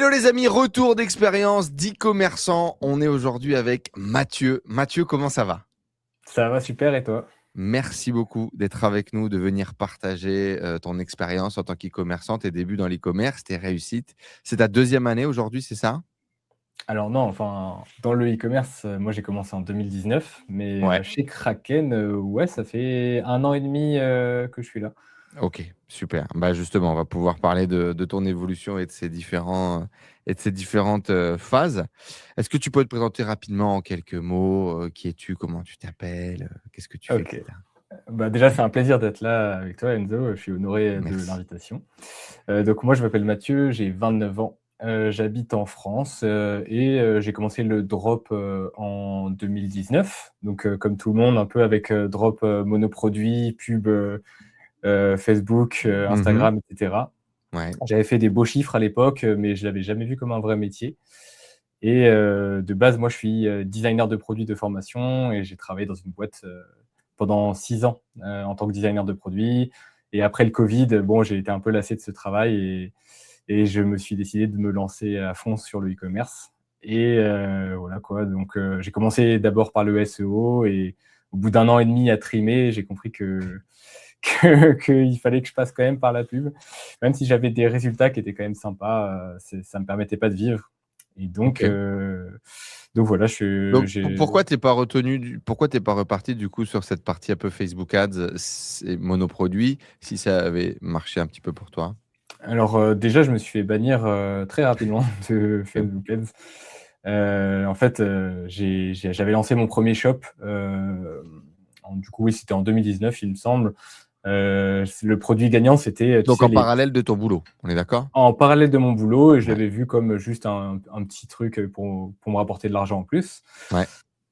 Hello les amis, retour d'expérience d'e-commerçant. On est aujourd'hui avec Mathieu. Mathieu, comment ça va? Ça va super et toi? Merci beaucoup d'être avec nous, de venir partager ton expérience en tant qu'e-commerçant, tes débuts dans l'e-commerce, tes réussites. C'est ta deuxième année aujourd'hui, c'est ça? Alors non, enfin, dans le e-commerce, moi j'ai commencé en 2019, mais Ouais. chez Kraken, ouais, ça fait 1 an et demi que je suis là. Ok, super. Bah justement, on va pouvoir parler de ton évolution et de ces différentes phases. Est-ce que tu peux te présenter rapidement en quelques mots? Qui es-tu? Comment tu t'appelles? Qu'est-ce que tu fais, OK. etc. Bah, déjà, c'est un plaisir d'être là avec toi Enzo, je suis honoré de Merci. l'invitation. Donc moi je m'appelle Mathieu, j'ai 29 ans, j'habite en France, j'ai commencé le drop, en 2019. Donc comme tout le monde, un peu avec, drop, monoproduit, pub, Facebook, Mhm. Instagram et cetera. Ouais. J'avais fait des beaux chiffres à l'époque, mais je l'avais jamais vu comme un vrai métier. De base, moi, je suis designer de produits de formation et j'ai travaillé dans une boîte pendant 6 ans en tant que designer de produits. Et après le Covid, bon, j'ai été un peu lassé de ce travail et je me suis décidé de me lancer à fond sur le e-commerce. Voilà quoi. Donc, j'ai commencé d'abord par le SEO et au bout d'1 an et demi à trimer, j'ai compris qu'il fallait que je passe quand même par la pub. Même si j'avais des résultats qui étaient quand même sympas, ça me permettait pas de vivre. Et donc, Ok. voilà, Donc, pourquoi t'es pas pourquoi t'es pas reparti du coup sur cette partie un peu Facebook Ads, c'est monoproduit, si ça avait marché un petit peu pour toi? alors, déjà, je me suis fait bannir très rapidement de Ok. Facebook Ads. En fait, j'avais lancé mon premier shop. Du coup, oui, c'était en 2019, il me semble. Le produit gagnant, c'était, tu Donc sais, en parallèle de ton boulot, on est d'accord? en parallèle de mon boulot, et je Ouais, l'avais vu comme juste un petit truc pour me rapporter de l'argent en plus. ouais,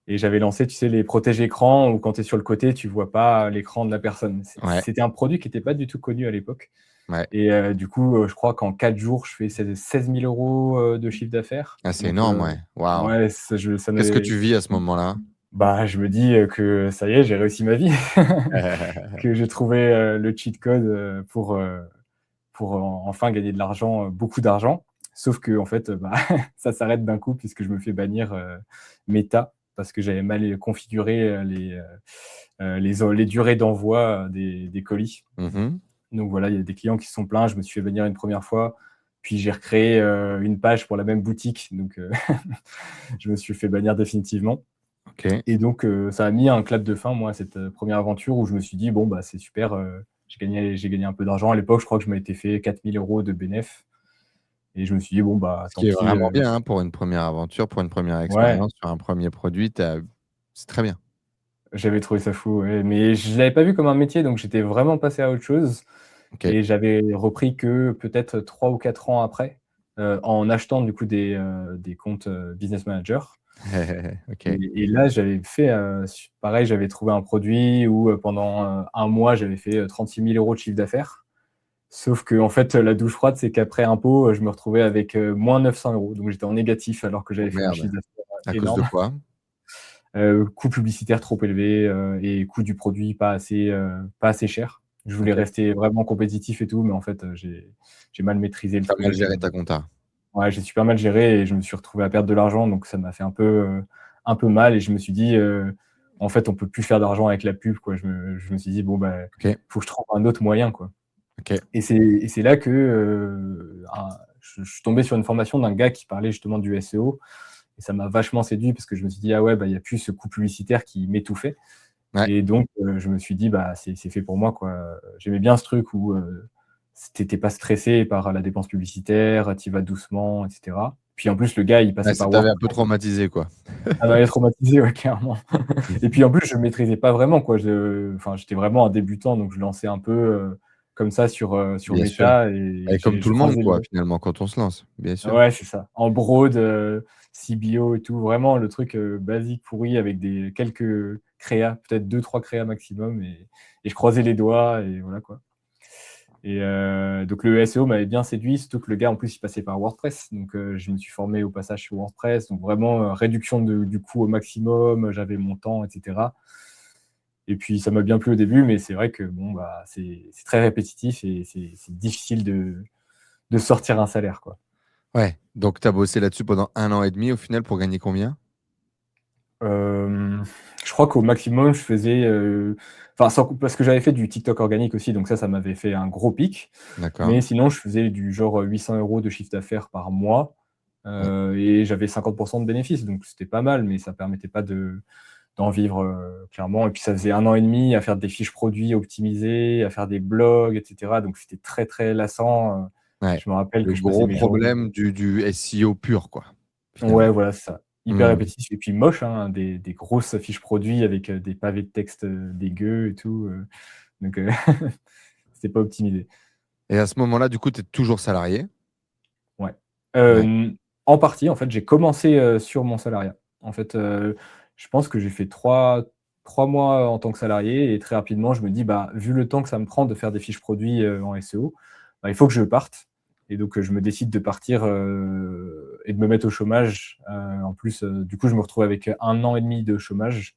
Et j'avais lancé, tu sais, les protège-écrans où quand tu es sur le côté, tu vois pas l'écran de la personne. ouais, C'était un produit qui était pas du tout connu à l'époque. ouais. Du coup, je crois qu'en 4 jours, je fais 16 000 € de chiffre d'affaires. Ah, c'est Donc, énorme, ouais. Waouh. ouais, ça Qu'est-ce que m'avait tu vis à ce moment-là? bah, je me dis, que ça y est, j'ai réussi ma vie. Que j'ai trouvé, le cheat code, pour enfin gagner de l'argent, beaucoup d'argent. Sauf qu'en fait, bah, ça s'arrête d'un coup puisque je me fais bannir, Meta parce que j'avais mal configuré, les durées d'envoi, des colis. Mhm. Donc voilà, il y a des clients qui se sont plaints, je me suis fait bannir une première fois, puis j'ai recréé, une page pour la même boutique, donc je me suis fait bannir définitivement. Ok. Et donc ça a mis un clap de fin, moi, à cette, première aventure où je me suis dit: «Bon, bah, c'est super, j'ai gagné un peu d'argent». À l'époque, je crois que je m'étais fait 4 000 € de bénéf et je me suis dit: «Bon, bah, Ce tant qui est pis». vraiment bien, hein, pour une première aventure, pour une première Ouais, expérience sur un premier produit, c'est très bien. j'avais trouvé ça fou, ouais, mais je l'avais pas vu comme un métier, donc j'étais vraiment passé à autre chose Ok. et j'avais repris que peut-être 3 ou 4 ans après, en achetant du coup des comptes, Business Manager. Ok. Et là, j'avais fait, pareil, j'avais trouvé un produit où, pendant, 1 mois, j'avais fait, 36 000 € de chiffre d'affaires. Sauf qu'en fait, la douche froide, c'est qu'après impôt, je me retrouvais avec, moins 900 €. Donc j'étais en négatif alors que Oh j'avais fait un merde. chiffre d'affaires, À cause de énorme. quoi? Coût publicitaire trop élevé, et coût du produit pas assez cher. Je voulais Ok. rester vraiment compétitif et tout, mais en fait, j'ai mal maîtrisé le T'as mal truc, géré ta compta. ouais, j'ai super mal géré et je me suis retrouvé à perdre de l'argent, donc ça m'a fait un peu mal et je me suis dit, «En fait, on peut plus faire d'argent avec la pub», quoi. Je me suis dit: «Bon, bah, Ok. faut que je trouve un autre moyen, quoi». Ok. Et c'est là que, je suis tombé sur une formation d'un gars qui parlait justement du SEO et ça m'a vachement séduit parce que je me suis dit: «Ah ouais, bah, il y a plus ce coût publicitaire qui m'étouffait». Ouais. Et donc, je me suis dit: «Bah, c'est fait pour moi, quoi». J'aimais bien ce truc où, tu pas stressé par la dépense publicitaire, tu y vas doucement et cetera. Puis en plus, le gars, il Ouais, passait ça par t'avait un WordPress. peu traumatisé, quoi. Ça m'avait traumatisé, ouais, clairement. Et puis en plus, je maîtrisais pas vraiment, quoi. Enfin, j'étais vraiment un débutant, donc je lançais un peu, comme ça sur Bien sûr. Meta et Et comme tout je le monde, croisais quoi, les finalement, quand on se lance, bien sûr. ouais, c'est ça. En broad, CBO et tout, vraiment le truc, basique pourri avec des quelques créas, peut-être deux trois créas maximum et je croisais les doigts et voilà, quoi. Donc le SEO m'avait bien séduit, surtout que le gars, en plus, il passait par WordPress. Donc je me suis formé au passage sur WordPress, donc vraiment, réduction du coût au maximum, j'avais mon temps et cetera. Et puis ça m'a bien plu au début, mais c'est vrai que bon, bah, c'est très répétitif et c'est difficile de sortir un salaire, quoi. Ouais, donc tu as bossé là-dessus pendant 1 an et demi au final pour gagner combien? Hem, je crois qu'au maximum, je faisais, enfin sans parce que j'avais fait du TikTok organique aussi, donc ça m'avait fait un gros pic. D'accord. Mais sinon, je faisais du genre, 800 € de chiffre d'affaires par mois, Ouais. et j'avais 50 de bénéfices, donc c'était pas mal, mais ça permettait pas d'en vivre, clairement. Et puis ça faisait 1 an et demi à faire des fiches produits optimisées, à faire des blogs et cetera, donc c'était très, très lassant. Ouais. Je me rappelle Le que je passais gros mes journées. problème du SEO pur quoi, Ouais, finalement. voilà, c'est ça. Hyper Mmh. répétitif et puis moche, hein, des grosses fiches produits avec, des pavés de texte, dégueux et tout, donc c'était pas optimisé. Et à ce moment-là, du coup, tu es toujours salarié? Ouais. Ouais. En partie, en fait, j'ai commencé, sur mon salariat. En fait, je pense que j'ai fait trois mois en tant que salarié et très rapidement, je me dis: «Bah, vu le temps que ça me prend de faire des fiches produits, en SEO, bah, il faut que je parte». Et donc, je me décide de partir, et de me mettre au chômage. En plus, du coup, je me retrouve avec 1 an et demi de chômage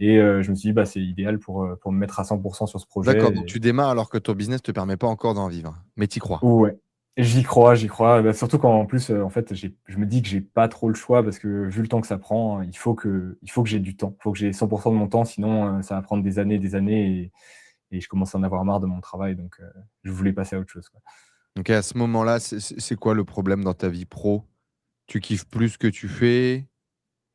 et je me suis dit: «Bah, c'est idéal pour me mettre à 100 sur ce D'accord, donc projet». tu démarres alors que ton business te permet pas encore d'en vivre, mais tu y crois? Ouais, j'y crois, j'y crois. Bah, surtout quand en plus, en fait, je me dis que j'ai pas trop le choix parce que vu le temps que ça prend, il faut que j'ai du temps. Il faut que j'ai 100 de mon temps, sinon, ça va prendre des années et je commence à en avoir marre de mon travail donc je voulais passer à autre chose, quoi. Donc à ce moment-là, c'est quoi le problème dans ta vie pro? Tu kiffes plus ce que tu fais?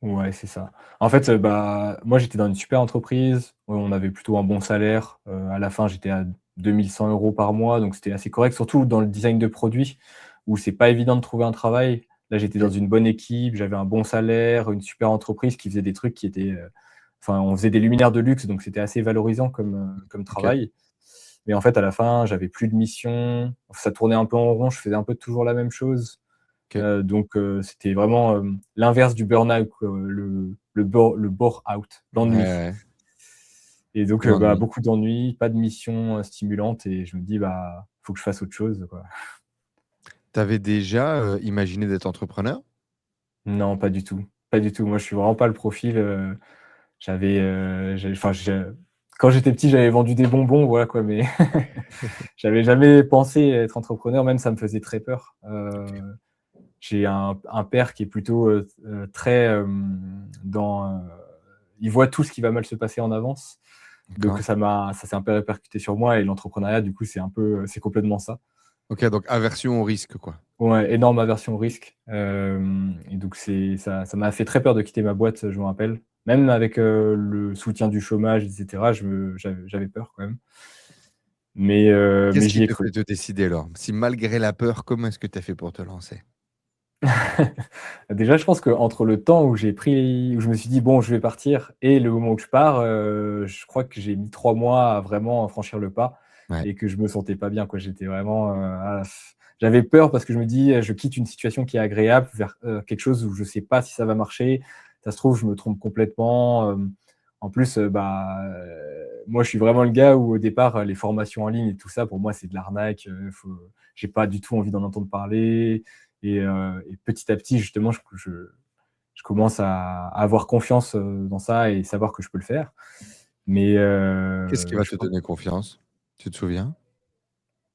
Ouais, c'est ça. En fait, bah, moi, j'étais dans une super entreprise, où on avait plutôt un bon salaire. À la fin, j'étais à 2 100 € par mois, donc c'était assez correct, surtout dans le design de produits, où c'est pas évident de trouver un travail. Là, j'étais dans OK, une bonne équipe, j'avais un bon salaire, une super entreprise qui faisait des trucs qui étaient, enfin, on faisait des luminaires de luxe, donc c'était assez valorisant comme OK, travail. Mais en fait, à la fin, j'avais plus de mission, ça tournait un peu en rond, je faisais un peu toujours la même chose. OK. Donc c'était vraiment, l'inverse du burn-out, quoi, le bore-out, Ouais, l'ennui. ouais. Et donc bah, L'ennui. beaucoup d'ennuis, pas de mission, stimulante et je me dis: «Bah, faut que je fasse autre chose, quoi». Tu avais déjà, imaginé d'être entrepreneur? Non, pas du tout, pas du tout. Moi, je suis vraiment pas le profil, j'avais enfin, quand j'étais petit, j'avais vendu des bonbons, voilà, quoi, mais j'avais jamais pensé être entrepreneur, même ça me faisait très peur. OK, J'ai un père qui est plutôt, très, dans, il voit tout ce qui va mal se passer en avance. Donc d'accord. ça s'est un peu répercuté sur moi et l'entrepreneuriat, du coup, c'est complètement ça. OK, donc aversion au risque, quoi. Ouais, énorme aversion au risque, et donc ça m'a fait très peur de quitter ma boîte, je me rappelle. Même avec, le soutien du chômage et cetera, j'avais peur quand même. Mais Qu'est-ce qui j'y ai te cru. fait te décider alors? Si malgré la peur, comment est-ce que tu as fait pour te lancer? Déjà, je pense qu'entre le temps où je me suis dit: «Bon, je vais partir» et le moment où je pars, je crois que j'ai mis 3 mois à vraiment franchir le pas Ouais. et que je me sentais pas bien, quoi. J'étais vraiment, j'avais peur parce que je me dis: «Je quitte une situation qui est agréable vers, quelque chose où je sais pas si ça va marcher. Ça se trouve, je me trompe complètement». En plus, bah, moi, je suis vraiment le gars où au départ, les formations en ligne et tout ça, pour moi, c'est de l'arnaque, j'ai pas du tout envie d'en entendre parler. Et petit à petit, justement, je commence à avoir confiance, dans ça et savoir que je peux le faire. Mais Qu'est-ce qui va je te pen donner confiance? Tu te souviens?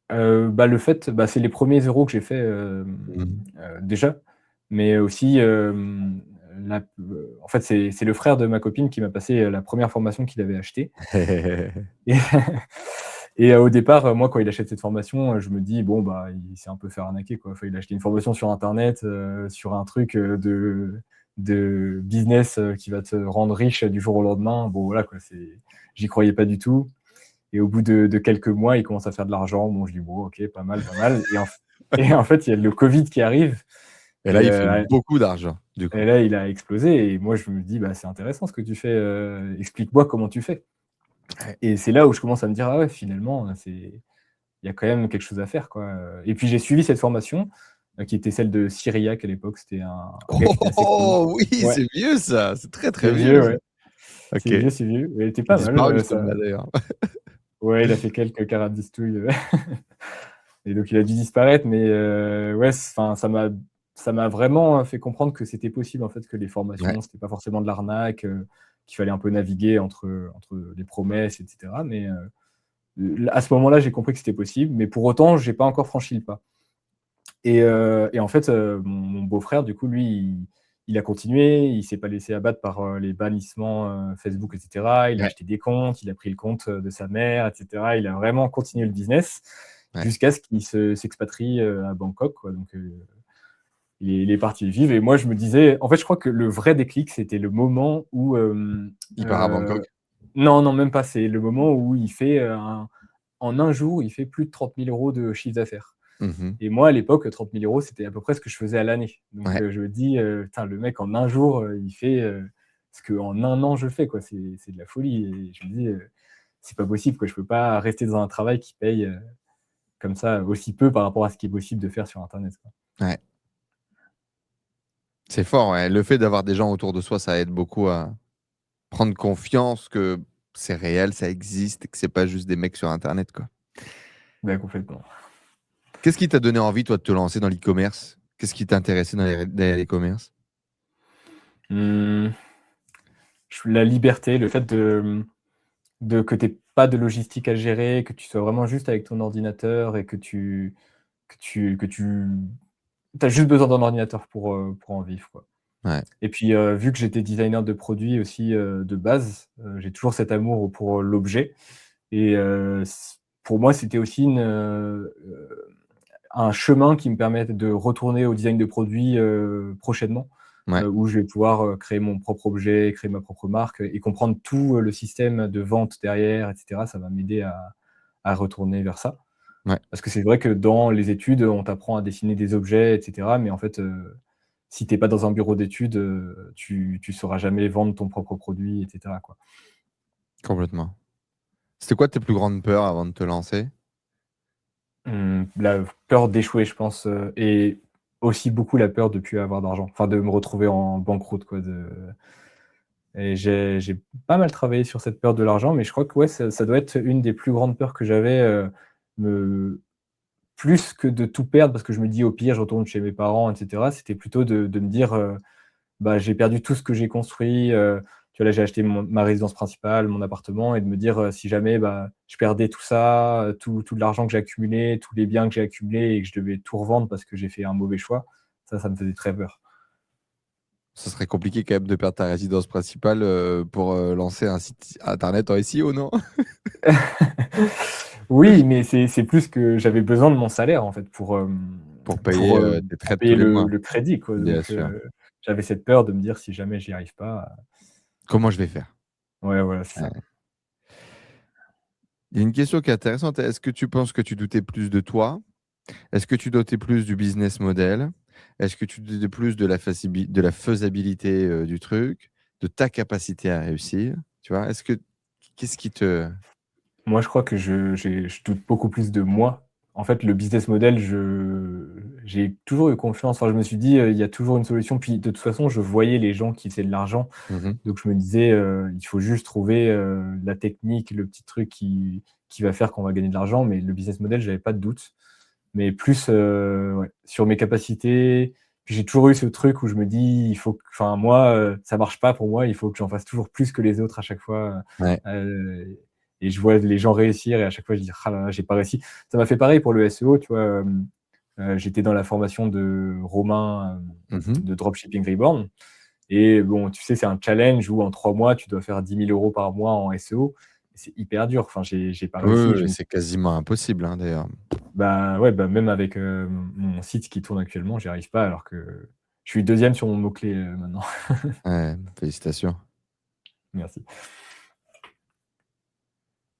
bah, le fait, bah, c'est les premiers euros que j'ai fait, Mmh. déjà, mais aussi, en fait, c'est le frère de ma copine qui m'a passé, la première formation qu'il avait achetée. Et au départ, moi, quand il achète cette formation, je me dis: «Bon, bah, il s'est un peu fait arnaquer, quoi». Enfin, il a acheté une formation sur internet, sur un truc, de business, qui va te rendre riche du jour au lendemain. Bon, voilà, quoi, j'y croyais pas du tout et au bout de quelques mois, il commence à faire de l'argent. Bon, je dis: «Bon, OK, pas mal, pas mal» et en fait, il y a le covid qui arrive Et là, et il fait beaucoup d'argent, du coup. là, il a explosé et moi, je me dis: «Bah, c'est intéressant ce que tu fais, explique-moi comment tu fais». Ouais. Et c'est là où je commence à me dire: «Ah ouais, finalement, il y a quand même quelque chose à faire, quoi», et puis j'ai suivi cette formation, qui était celle de Cyriac à l'époque. C'était un gars qui était assez connu. Oh oui, Ouais, c'est vieux ça, c'est très, très c'est vieux vieux, ça. ouais. OK. C'est vieux. Elle était Il pas mal, disparaît ce ça. homme-là d'ailleurs. Ouais, il a fait quelques carabistouilles, et donc il a dû disparaître, mais ouais, enfin, ça m'a vraiment, fait comprendre que c'était possible, en fait, que les Ouais. formations, c'était pas forcément de l'arnaque, qu'il fallait un peu naviguer entre les promesses et cetera, mais à ce moment-là, j'ai compris que c'était possible, mais pour autant, j'ai pas encore franchi le pas. Et en fait, mon beau-frère, du coup, lui, il a continué, il s'est pas laissé abattre par, les bannissements, Facebook et cetera. Il a Ouais, acheté des comptes, il a pris le compte, de sa mère et cetera. Il a vraiment continué le business ouais. jusqu'à ce qu'il s'expatrie, à Bangkok, quoi. Donc, il est parti y vivre et moi, je me disais en fait, je crois que le vrai déclic, c'était le moment où, Il part à Bangkok? non, non, même pas, c'est le moment où il fait, en un jour, il fait plus de 30 000 € de chiffre d'affaires. Mmh. Et moi, à l'époque, 30 000 €, c'était à peu près ce que je faisais à l'année. Donc, Ouais, je me dis, «Putain, le mec, en un jour, il fait, ce qu'en un an, je fais, quoi». C'est de la folie et je me dis, «C'est pas possible, quoi. Je peux pas rester dans un travail qui paye, comme ça, aussi peu par rapport à ce qui est possible de faire sur internet, quoi». ouais. C'est fort, ouais. Le fait d'avoir des gens autour de soi, ça aide beaucoup à prendre confiance que c'est réel, ça existe et que c'est pas juste des mecs sur internet, quoi. Bah, complètement. Qu'est-ce qui t'a donné envie, toi, de te lancer dans l'e-commerce? Qu'est-ce qui t'intéressait dans l'e-commerce? Mmh, la liberté, le fait de que tu aies pas de logistique à gérer, que tu sois vraiment juste avec ton ordinateur et que tu as juste besoin d'un ordinateur pour en vivre, quoi. Ouais, Et puis, vu que j'étais designer de produits aussi, de base, j'ai toujours cet amour pour l'objet et pour moi, c'était aussi un chemin qui me permette de retourner au design de produits, prochainement, ouais, où je vais pouvoir, créer mon propre objet, créer ma propre marque et comprendre tout, le système de vente derrière et cetera. Ça va m'aider à retourner vers ça. ouais, Parce que c'est vrai que dans les études, on t'apprend à dessiner des objets et cetera, mais en fait, si tu es pas dans un bureau d'études, tu sauras jamais vendre ton propre produit et cetera, quoi. complètement. C'était quoi tes plus grandes peurs avant de te lancer? La peur d'échouer, je pense, et aussi beaucoup la peur de plus avoir d'argent, enfin de me retrouver en banqueroute, quoi, et j'ai pas mal travaillé sur cette peur de l'argent, mais je crois que ouais, ça doit être une des plus grandes peurs que j'avais, me plus que de tout perdre parce que je me dis: «Au pire, je retourne chez mes parents» et cetera. C'était plutôt de me dire, bah, j'ai perdu tout ce que j'ai construit, tu vois, là, j'ai acheté ma résidence principale, mon appartement et de me dire, si jamais, bah, je perdais tout ça, tout l'argent que j'ai accumulé, tous les biens que j'ai accumulés et que je devais tout revendre parce que j'ai fait un mauvais choix, ça me faisait très peur. Ce serait compliqué quand même de perdre ta résidence principale, pour, lancer un site internet en SEO, non? Oui, mais c'est plus que j'avais besoin de mon salaire, en fait, Pour payer, tes pour traites tous payer les mois? le crédit, quoi, Bien donc sûr. j'avais cette peur de me dire: «Si jamais j'y arrive pas», Comment je vais faire? ouais, voilà, c'est ça. Ouais. Il y a une question qui est intéressante. Est-ce que tu penses que tu doutais plus de toi? Est-ce que tu doutais plus du business model? Est-ce que tu doutais plus de la faisabilité, du truc, de ta capacité à réussir? Tu vois? Qu'est-ce qui te Moi, je crois que je doute beaucoup plus de moi. En fait, le business model, j'ai toujours eu confiance. Enfin, je me suis dit, «Il y a toujours une solution». Puis, de toute façon, je voyais les gens qui faisaient de l'argent, mmh donc je me disais, «Il faut juste trouver, la technique, le petit truc qui va faire qu'on va gagner de l'argent». Mais le business model, j'avais pas de doute. Mais plus, ouais, sur mes capacités. Puis j'ai toujours eu ce truc où je me dis: «Il faut que» enfin moi, ça marche pas pour moi, il faut que j'en fasse toujours plus que les autres à chaque fois, Ouais. et je vois les gens réussir et à chaque fois je dis: «Ah là là, j'ai pas réussi». Ça m'a fait pareil pour le SEO, tu vois? J'étais dans la formation de Romain, Mmh. de Dropshipping Reborn et bon, tu sais, c'est un challenge où en 3 mois, tu dois faire 10 000 € par mois en SEO. C'est hyper dur. Enfin, j'ai pas Oui, réussi. oui, oui, c'est quasiment impossible, hein, d'ailleurs. Bah, ouais, bah, même avec, mon site qui tourne actuellement, j'y arrive pas alors que je suis deuxième sur mon mot-clé, maintenant. Ouais, félicitations. Merci.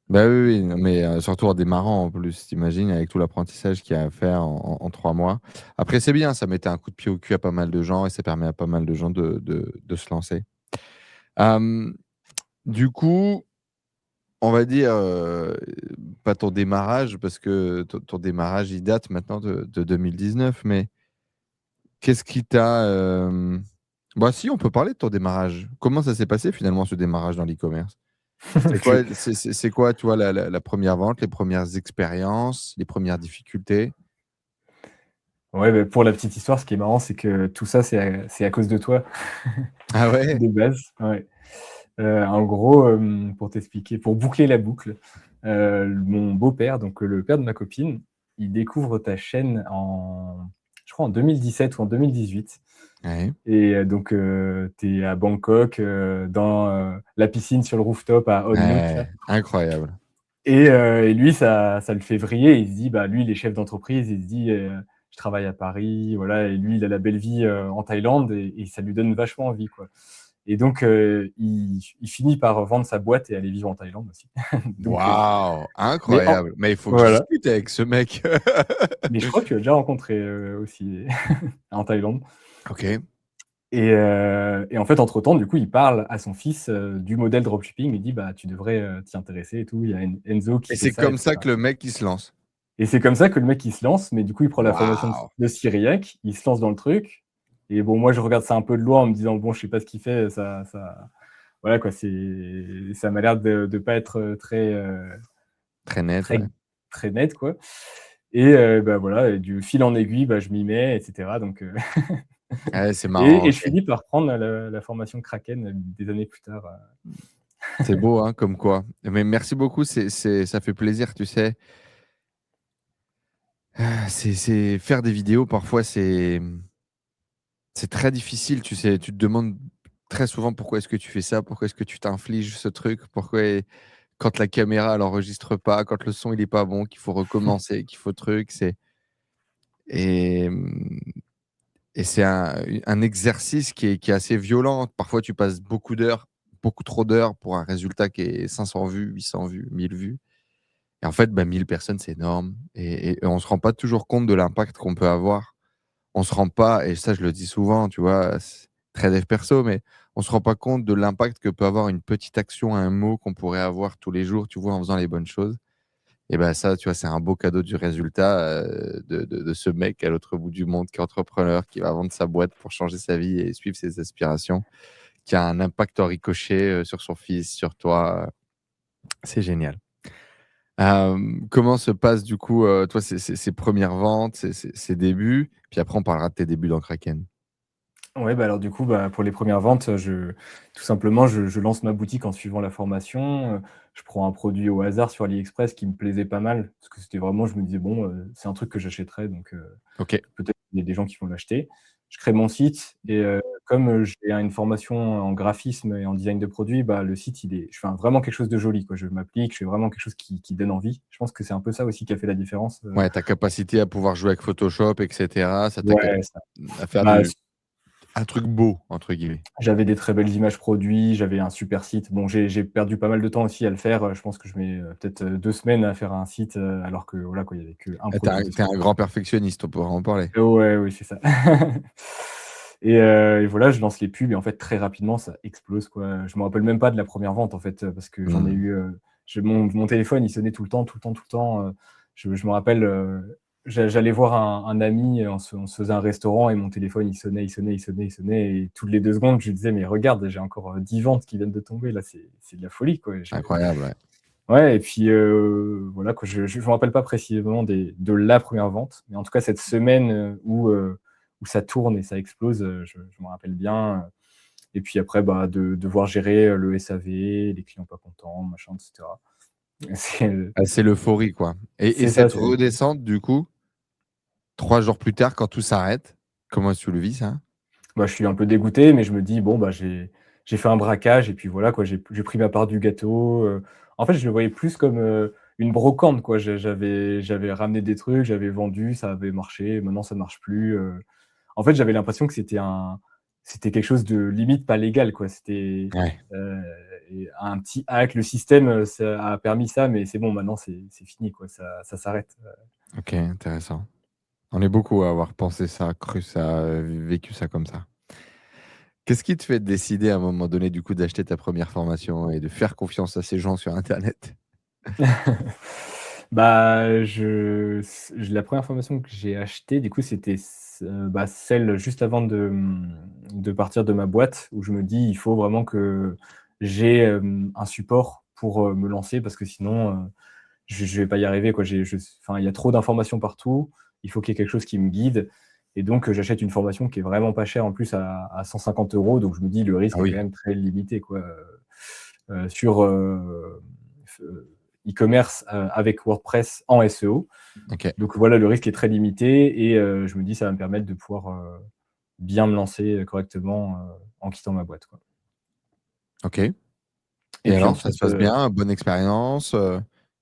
Bah, oui, oui, non, mais surtout en démarrant en plus, tu avec tout l'apprentissage qu'il y a à faire en 3 mois. Après c'est bien, ça mettait un coup de pied au cul à pas mal de gens et ça permet à pas mal de gens de se lancer. Hem, du coup, on va dire, pas ton démarrage parce que ton démarrage, il date maintenant de 2019, mais qu'est-ce qui t'a, bah, si, on peut parler de ton démarrage. Comment ça s'est passé finalement ce démarrage dans l'e-commerce? Je C'est quoi, tu vois, la 1re vente, les premières expériences, les premières difficultés? Ouais, bah, pour la petite histoire, ce qui est marrant, c'est que tout ça, c'est à cause de toi, Ah ouais? de base, ouais. En gros, pour t'expliquer, pour boucler la boucle, mon beau-père, donc le père de ma copine, il découvre ta chaîne je crois en 2017 ou en 2018. Ouais. Et donc, tu es à Bangkok, dans la piscine sur le rooftop à Onn Nut là. Ouais, incroyable. Et lui, ça le fait vriller. Il se dit, bah, lui, il est chef d'entreprise. Il se dit, je travaille à Paris, voilà. Et lui, il a la belle vie en Thaïlande et ça lui donne vachement envie, quoi. Et donc, il finit par vendre sa boîte et aller vivre en Thaïlande aussi. Donc, Waouh, mais en incroyable. Mais il faut que je voilà. discute avec ce mec. Mais je crois que tu l'as déjà rencontré aussi en Thaïlande. OK. Et en fait, entre-temps, du coup, il parle à son fils du modèle dropshipping. Il dit, bah, tu devrais t'y intéresser et tout. Il y a Enzo qui Et fait c'est ça, comme ça etc. que le mec, il se lance? Et c'est comme ça que le mec, il se lance, mais du coup, il prend la formation Waouh! de Cyriac, il se lance dans le truc. Et bon, moi, je regarde ça un peu de loin en me disant, bon, je sais pas ce qu'il fait, voilà quoi, ça m'a l'air de pas être Très net, ouais. très, très net, quoi. Et bah voilà, et du fil en aiguille, bah, je m'y mets, etc. Donc, Ouais, c'est marrant, et je OK. finis par prendre la formation Kraken des années plus tard. C'est beau, hein, comme quoi. Mais merci beaucoup, ça fait plaisir, tu sais? C'est faire des vidéos, parfois, c'est très difficile, tu sais? Tu te demandes très souvent pourquoi est-ce que tu fais ça? Pourquoi est-ce que tu t'infliges ce truc? Pourquoi quand la caméra, elle enregistre pas, quand le son, il est pas bon, qu'il faut recommencer, qu'il faut truc, et mmh et c'est un exercice qui est assez violent. Parfois, tu passes beaucoup d'heures, beaucoup trop d'heures pour un résultat qui est 500 vues, 800 vues, 1000 vues. Et en fait, 1000 personnes, c'est énorme et on se rend pas toujours compte de l'impact qu'on peut avoir. On se rend pas, et ça, je le dis souvent, tu vois? C'est très dev perso, mais on se rend pas compte de l'impact que peut avoir une petite action, un mot qu'on pourrait avoir tous les jours, tu vois? En faisant les bonnes choses. Et ben ça, tu vois, c'est un beau cadeau du résultat, de ce mec à l'autre bout du monde qui est entrepreneur, qui va vendre sa boîte pour changer sa vie et suivre ses aspirations, qui a un impact en ricochet, sur son fils, sur toi, c'est génial. Comment se passent du coup, toi, ces 1res ventes, ces débuts? Puis après on parlera de tes débuts dans Kraken. Ouais, bah, alors du coup, bah, pour les premières ventes, tout simplement, je lance ma boutique en suivant la formation, je prends un produit au hasard sur AliExpress qui me plaisait pas mal, parce que c'était vraiment je me disais: «Bon, c'est un truc que j'achèterais donc OK. peut-être qu'il y a des gens qui vont l'acheter». Je crée mon site et comme, j'ai une formation en graphisme et en design de produits, bah, le site je fais vraiment quelque chose de joli, quoi. Je m'applique, je fais vraiment quelque chose qui donne envie. Je pense que c'est un peu ça aussi qui a fait la différence, Ouais, ta capacité à pouvoir jouer avec Photoshop et cetera, ça t'a cap ouais, ça à faire bah, un truc «beau» entre guillemets. j'avais des très belles images produits, j'avais un super site. Bon, j'ai perdu pas mal de temps aussi à le faire, je pense que je mets, peut-être, 2 semaines à faire un site, alors que voilà quoi, il y avait qu'un Ah, tu produit es dessus. un grand perfectionniste, on pourra en parler. Ouais, oui, c'est ça. Et voilà, je lance les pubs et en fait, très rapidement, ça explose, quoi. Je me rappelle même pas de la première vente, en fait, parce que j'en ai Mmh. eu, mon téléphone, il sonnait tout le temps, tout le temps, tout le temps, je me rappelle, j'allais voir un ami, on se faisait un restaurant et mon téléphone, il sonnait, il sonnait, il sonnait, il sonnait et toutes les 2 secondes, je lui disais: «Mais regarde, j'ai encore, 10 ventes qui viennent de tomber là, c'est de la folie, quoi». Incroyable, ouais. Ouais, et puis, voilà quoi, je me rappelle pas précisément de la première vente, mais en tout cas cette semaine, où ça tourne et ça explose, je m'en rappelle bien, et puis après, bah, de devoir gérer, le SAV, les clients pas contents, machin, et cetera. C'est Ah, c'est l'euphorie, quoi, et c'est ça, cette c'est redescente, du coup, 3 jours plus tard, quand tout s'arrête, comment est-ce que tu le vis, ça? bah, je suis un peu dégoûté, mais je me dis: «Bon, bah, j'ai fait un braquage et puis voilà quoi, j'ai pris ma part du gâteau», en fait, je le voyais plus comme, une brocante quoi. J'avais ramené des trucs, j'avais vendu, ça avait marché, maintenant ça marche plus, en fait, j'avais l'impression que c'était quelque chose de limite pas légal, quoi. C'était, Ouais. heu, un petit hack. Le système, ça a permis ça, mais c'est bon, maintenant c'est fini, quoi. Ça s'arrête. OK, intéressant. On est beaucoup à avoir pensé ça, cru ça, vécu ça comme ça. Qu'est-ce qui te fait décider à un moment donné, du coup, d'acheter ta première formation et de faire confiance à ces gens sur internet? Bah, la première formation que j'ai achetée, du coup, c'était bah, celle juste avant de partir de ma boîte où je me dis: «Il faut vraiment que j'ai, un support pour, me lancer parce que sinon, je vais pas y arriver, quoi. Enfin, il y a trop d'informations partout, il faut qu'il y ait quelque chose qui me guide et donc j'achète une formation qui est vraiment pas chère en plus à 150 €, donc je me dis: «Le Ah risque est quand oui. même très limité, quoi», sur, f e-commerce avec WordPress en SEO. OK. Donc voilà, le risque est très limité et je me dis ça va me permettre de pouvoir bien me lancer correctement en quittant ma boîte, quoi. OK. Et Et puis alors, ça se ensuite, passe bien? Bonne expérience,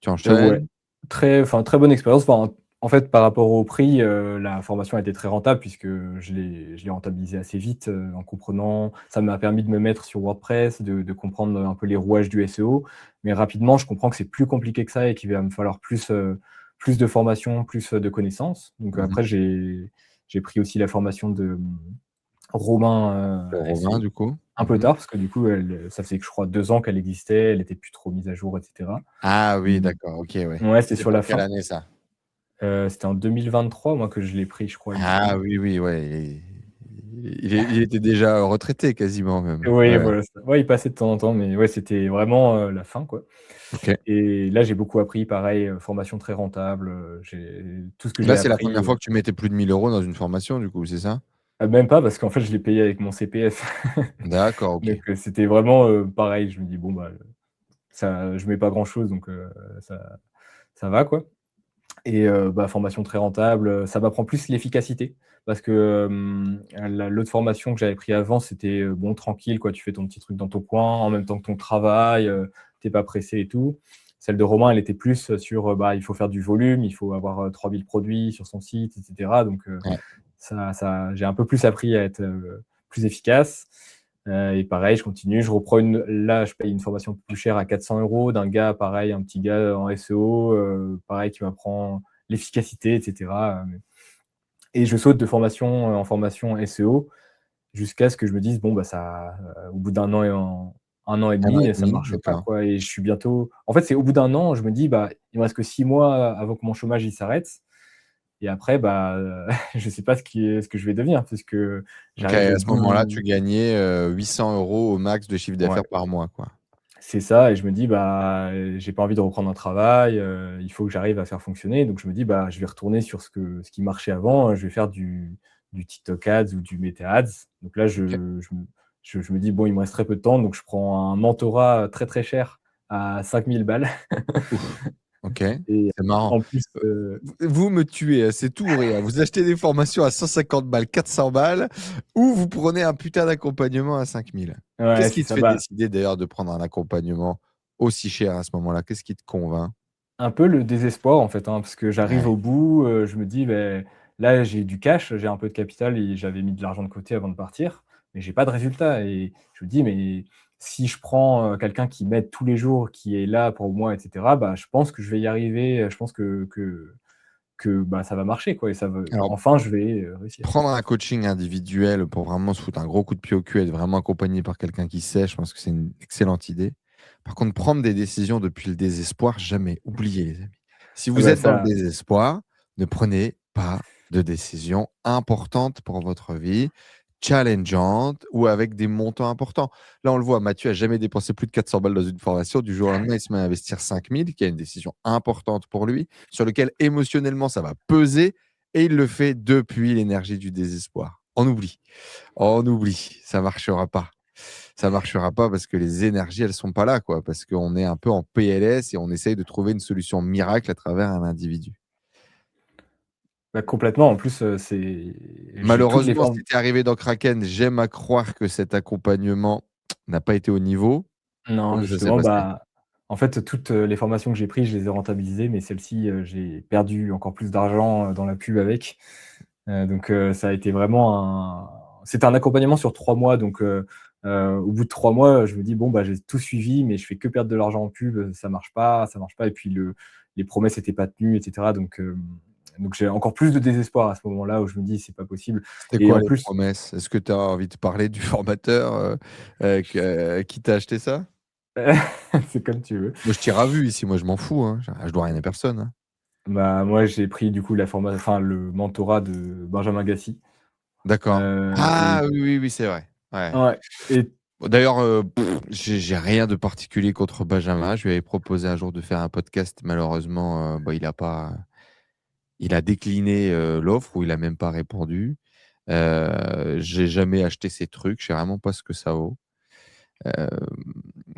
tu ouais, enchaînes? très bonne expérience. Enfin, en fait, par rapport au prix, la formation a été très rentable puisque je l'ai rentabilisée assez vite, en comprenant ça m'a permis de me mettre sur WordPress, de comprendre un peu les rouages du SEO. Mais rapidement, je comprends que c'est plus compliqué que ça et qu'il va me falloir plus de formation, plus de connaissances. Donc Mmh. après, j'ai pris aussi la formation de, Romain, Le Romain, SEO. du coup? Un peu Mmh. tard parce que du coup, ça faisait que je crois 2 ans qu'elle existait, elle était plus trop mise à jour et cetera. Ah oui, Mmh. d'accord, OK, ouais. Ouais, c'était C'était sur pour la quelle fin. année ça? C'était en 2023 moi que je l'ai pris, je crois, il me semble. Ah oui, oui, ouais, il était déjà retraité quasiment même. Oui, Ouais, voilà, c'est ça. Ouais, il passait de temps en temps, mais ouais, c'était vraiment, la fin, quoi. OK. Et là, j'ai beaucoup appris, pareil, formation très rentable, j'ai tout ce que Et j'ai là, c'est la appris, première fois que tu mettais plus de 1 000 € dans une formation du coup, c'est ça? même pas parce qu'en fait, je l'ai payé avec mon CPF. D'accord, OK. Donc c'était vraiment, pareil, je me dis: «Bon, bah, ça je mets pas grand chose donc ça ça va, quoi». Et bah, formation très rentable, ça m'apprend plus l'efficacité parce que, l'autre formation que j'avais pris avant, c'était, bon tranquille quoi, tu fais ton petit truc dans ton coin, en même temps que ton travail, tu es pas pressé et tout. Celle de Romain, elle était plus, sur, bah, il faut faire du volume, il faut avoir, 3 000 produits sur son site et cetera donc Ouais. ça j'ai un peu plus appris à être, plus efficace, et pareil, je continue, je reprends là, je paye une formation plus chère à 400 € d'un gars, pareil, un petit gars en SEO, pareil, qui m'apprend l'efficacité et cetera, et je saute de formation, en formation SEO jusqu'à ce que je me dise: «Bon, bah, ça, au bout d'un an et 1 an et 1 an et demi, ça demi, marche pas, d'accord. quoi» et je suis bientôt en fait, c'est au bout d'un an, je me dis: «Bah, il me reste que 6 mois avant que mon chômage, il s'arrête» et après, bah, je sais pas ce que je vais devenir puisque Donc j'arrive au à ce moment-là, tu bout. gagnais, 800 € au max de chiffre Ouais. d'affaires par mois, quoi. C'est ça et je me dis: «Bah, j'ai pas envie de reprendre un travail, il faut que j'arrive à faire fonctionner». Donc je me dis: «Bah, je vais retourner sur ce qui marchait avant, je vais faire du TikTok Ads ou du Meta Ads». Donc là, OK. je me dis: «Bon, il me reste très peu de temps», donc je prends un mentorat, très, très cher à 5 000 balles Ouf. OK, et c'est marrant. en plus, Vous me tuez, c'est tout ou rien. Vous achetez des formations à 150 balles, 400 balles ou vous prenez un putain d'accompagnement à 5 000. ouais, Qu'est-ce c'est qui te ça. fait Bah, décider d'ailleurs de prendre un accompagnement aussi cher à ce moment-là? Qu'est-ce qui te convainc? un peu le désespoir, en fait, hein, parce que j'arrive Ouais. au bout, je me dis: «Beh, là, j'ai du cash, j'ai un peu de capital et j'avais mis de l'argent de côté avant de partir, mais j'ai pas de résultat» et je me dis: «Mais si je prends, quelqu'un qui m'aide tous les jours, qui est là pour moi et cetera, bah, je pense que je vais y arriver, je pense que, bah, ça va marcher, quoi et ça va Alors, enfin, je vais, réussir». prendre un coaching individuel pour vraiment se foutre un gros coup de pied au cul, être vraiment accompagné par quelqu'un qui sait, je pense que c'est une excellente idée. Par contre, prendre des décisions depuis le désespoir, jamais. Oubliez, les amis. Si Ah vous bah, êtes dans le ça désespoir, ne prenez pas de décisions importantes pour votre vie, challengeantes ou avec des montants importants. Là, on le voit, Mathieu a jamais dépensé plus de 400 balles dans une formation. Du jour au lendemain, il se met à investir 5 000, qui est une décision importante pour lui, sur lequel émotionnellement, ça va peser et il le fait depuis l'énergie du désespoir. On oublie, ça marchera pas. Ça marchera pas parce que les énergies, elles sont pas là, quoi. Parce qu'on est un peu en PLS et on essaye de trouver une solution miracle à travers un individu. bah, complètement, en plus, c'est j'ai toutes les Malheureusement, formes. si tu es arrivé dans Kraken, j'aime à croire que cet accompagnement n'a pas été au niveau. Non, Comment ça s'est justement, passé? bah, en fait, toutes, les formations que j'ai prises, je les ai rentabilisées, mais celle-ci, j'ai perdu encore plus d'argent, dans la pub avec. Donc ça a été vraiment c'était un accompagnement sur 3 mois, donc au bout de 3 mois, je me dis: «Bon, bah, j'ai tout suivi, mais je fais que perdre de l'argent en pub, ça marche pas» et puis les promesses étaient pas tenues et cetera, donc j'ai encore plus de désespoir à ce moment-là où je me dis: «C'est pas possible» C'était et quoi en les plus promesses? Est-ce que tu as envie de parler du formateur, qui t'a acheté ça? c'est comme tu veux. Moi, je tire à vue ici, moi je m'en fous, hein. Je dois rien à personne, hein. Bah, moi, j'ai pris du coup le mentorat de Benjamin Gassi, D'accord. et Ah oui, oui, oui, c'est vrai. Ouais. ouais et Bon, d'ailleurs, j'ai rien de particulier contre Benjamin. Je lui avais proposé un jour de faire un podcast. Malheureusement, bah, il a décliné, l'offre ou il a même pas répondu. J'ai jamais acheté ses trucs. Je sais vraiment pas ce que ça vaut. Hem,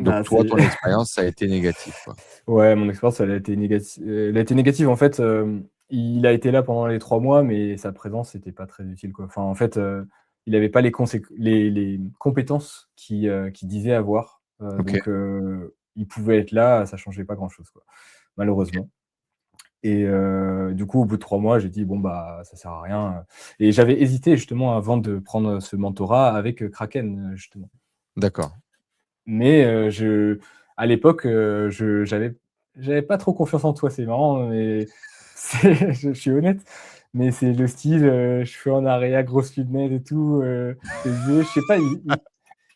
Donc Bah, toi, c'est ton expérience, ça a été négatif, quoi? ouais, mon expérience, elle a été négative. En fait, il a été là pendant les 3 mois, mais sa présence était pas très utile, quoi. Enfin, en fait, il avait pas les compétences qu'il disait avoir, OK, il pouvait être là, ça changeait pas grand-chose, quoi, OK. malheureusement. Et du coup, au bout de 3 mois, j'ai dit: «Bon, bah, ça sert à rien», et j'avais hésité justement avant de prendre ce mentorat avec, Kraken, justement. D'accord. Mais à l'époque, j'avais pas trop confiance en toi, c'est marrant, mais c'est je suis honnête, mais c'est le style, cheveux en arrière, grosse lunettes et tout, les yeux, je sais pas,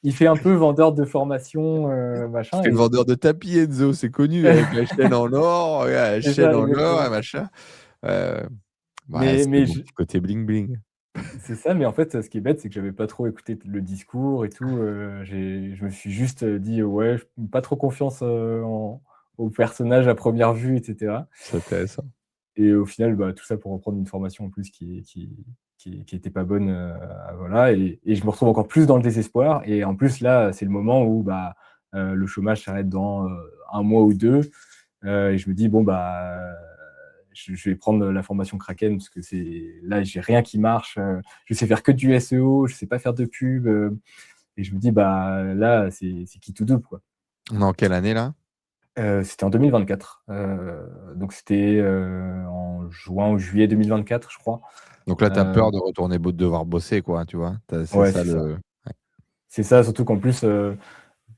il fait un peu vendeur de formation, Il machin, fait le et vendeur de tapis, Enzo, c'est connu avec la chaîne en or, regarde la c'est chaîne ça, en or et exactement. machin. Heu, ouais, Mais c'est mais mon je petit côté bling bling. C'est ça, mais en fait, ce qui est bête, c'est que j'avais pas trop écouté le discours et tout, je me suis juste, dit: «Ouais, j pas trop confiance, en au personnage à première vue», et cetera, C'est intéressant. et au final, bah, tout ça pour reprendre une formation en plus qui était pas bonne, voilà, et je me retrouve encore plus dans le désespoir, et en plus là, c'est le moment où, bah, le chômage s'arrête dans, 1 mois ou 2, et je me dis: «Bon, bah, je vais prendre la formation Kraken parce que c'est là, j'ai rien qui marche, je sais faire que du SEO, je sais pas faire de pub», et je me dis: «Bah, là, c'est qui tout double, quoi». On est en quelle année là? C'était en 2024, donc c'était, en juin ou juillet 2024, je crois. Donc là, tu as Heu, peur de retourner devoir bosser quoi, tu vois? C'est ouais, ça c'est ça. le ouais. C'est ça, surtout qu'en plus,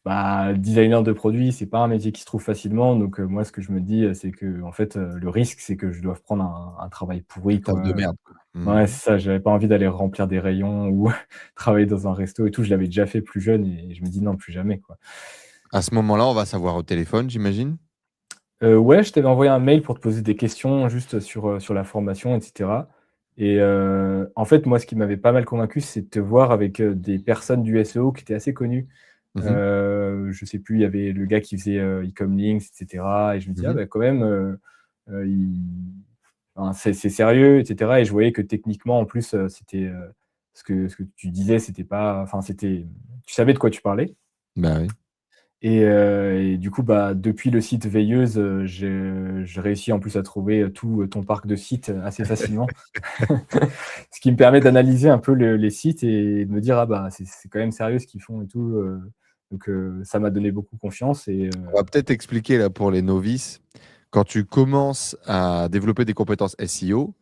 bah, designer de produits, c'est pas un métier qui se trouve facilement, donc moi, ce que je me dis, c'est qu'en fait, le risque, c'est que je doive prendre un travail Un pourri, taf de quoi. merde quoi. Mmh. Ouais, c'est ça, j'avais pas envie d'aller remplir des rayons ou travailler dans un resto et tout. Je l'avais déjà fait plus jeune et je me dis: «Non, plus jamais, quoi». À ce moment-là, on va savoir au téléphone, j'imagine? Ouais, je t'avais envoyé un mail pour te poser des questions juste sur la formation, et cetera, et en fait, moi, ce qui m'avait pas mal convaincu, c'est de te voir avec, des personnes du SEO qui étaient assez connues. Mmh mh. Je sais plus, il y avait le gars qui faisait, Ecomlinks, et cetera, et je me dis: Mmh «Ah mh. bah, quand même, il enfin, c'est sérieux», et cetera, et je voyais que techniquement, en plus, ce que tu disais, c'était pas enfin, tu savais de quoi tu parlais, Bah oui. et du coup, bah, depuis le site Veilleuse, j'ai réussi en plus à trouver, tout, ton parc de sites, assez facilement. Ce qui me permet d'analyser un peu les sites et de me dire: «Ah bah, c'est quand même sérieux ce qu'ils font et tout», ça m'a donné beaucoup confiance, et On va peut-être expliquer là pour les novices. Quand tu commences à développer des compétences SEO,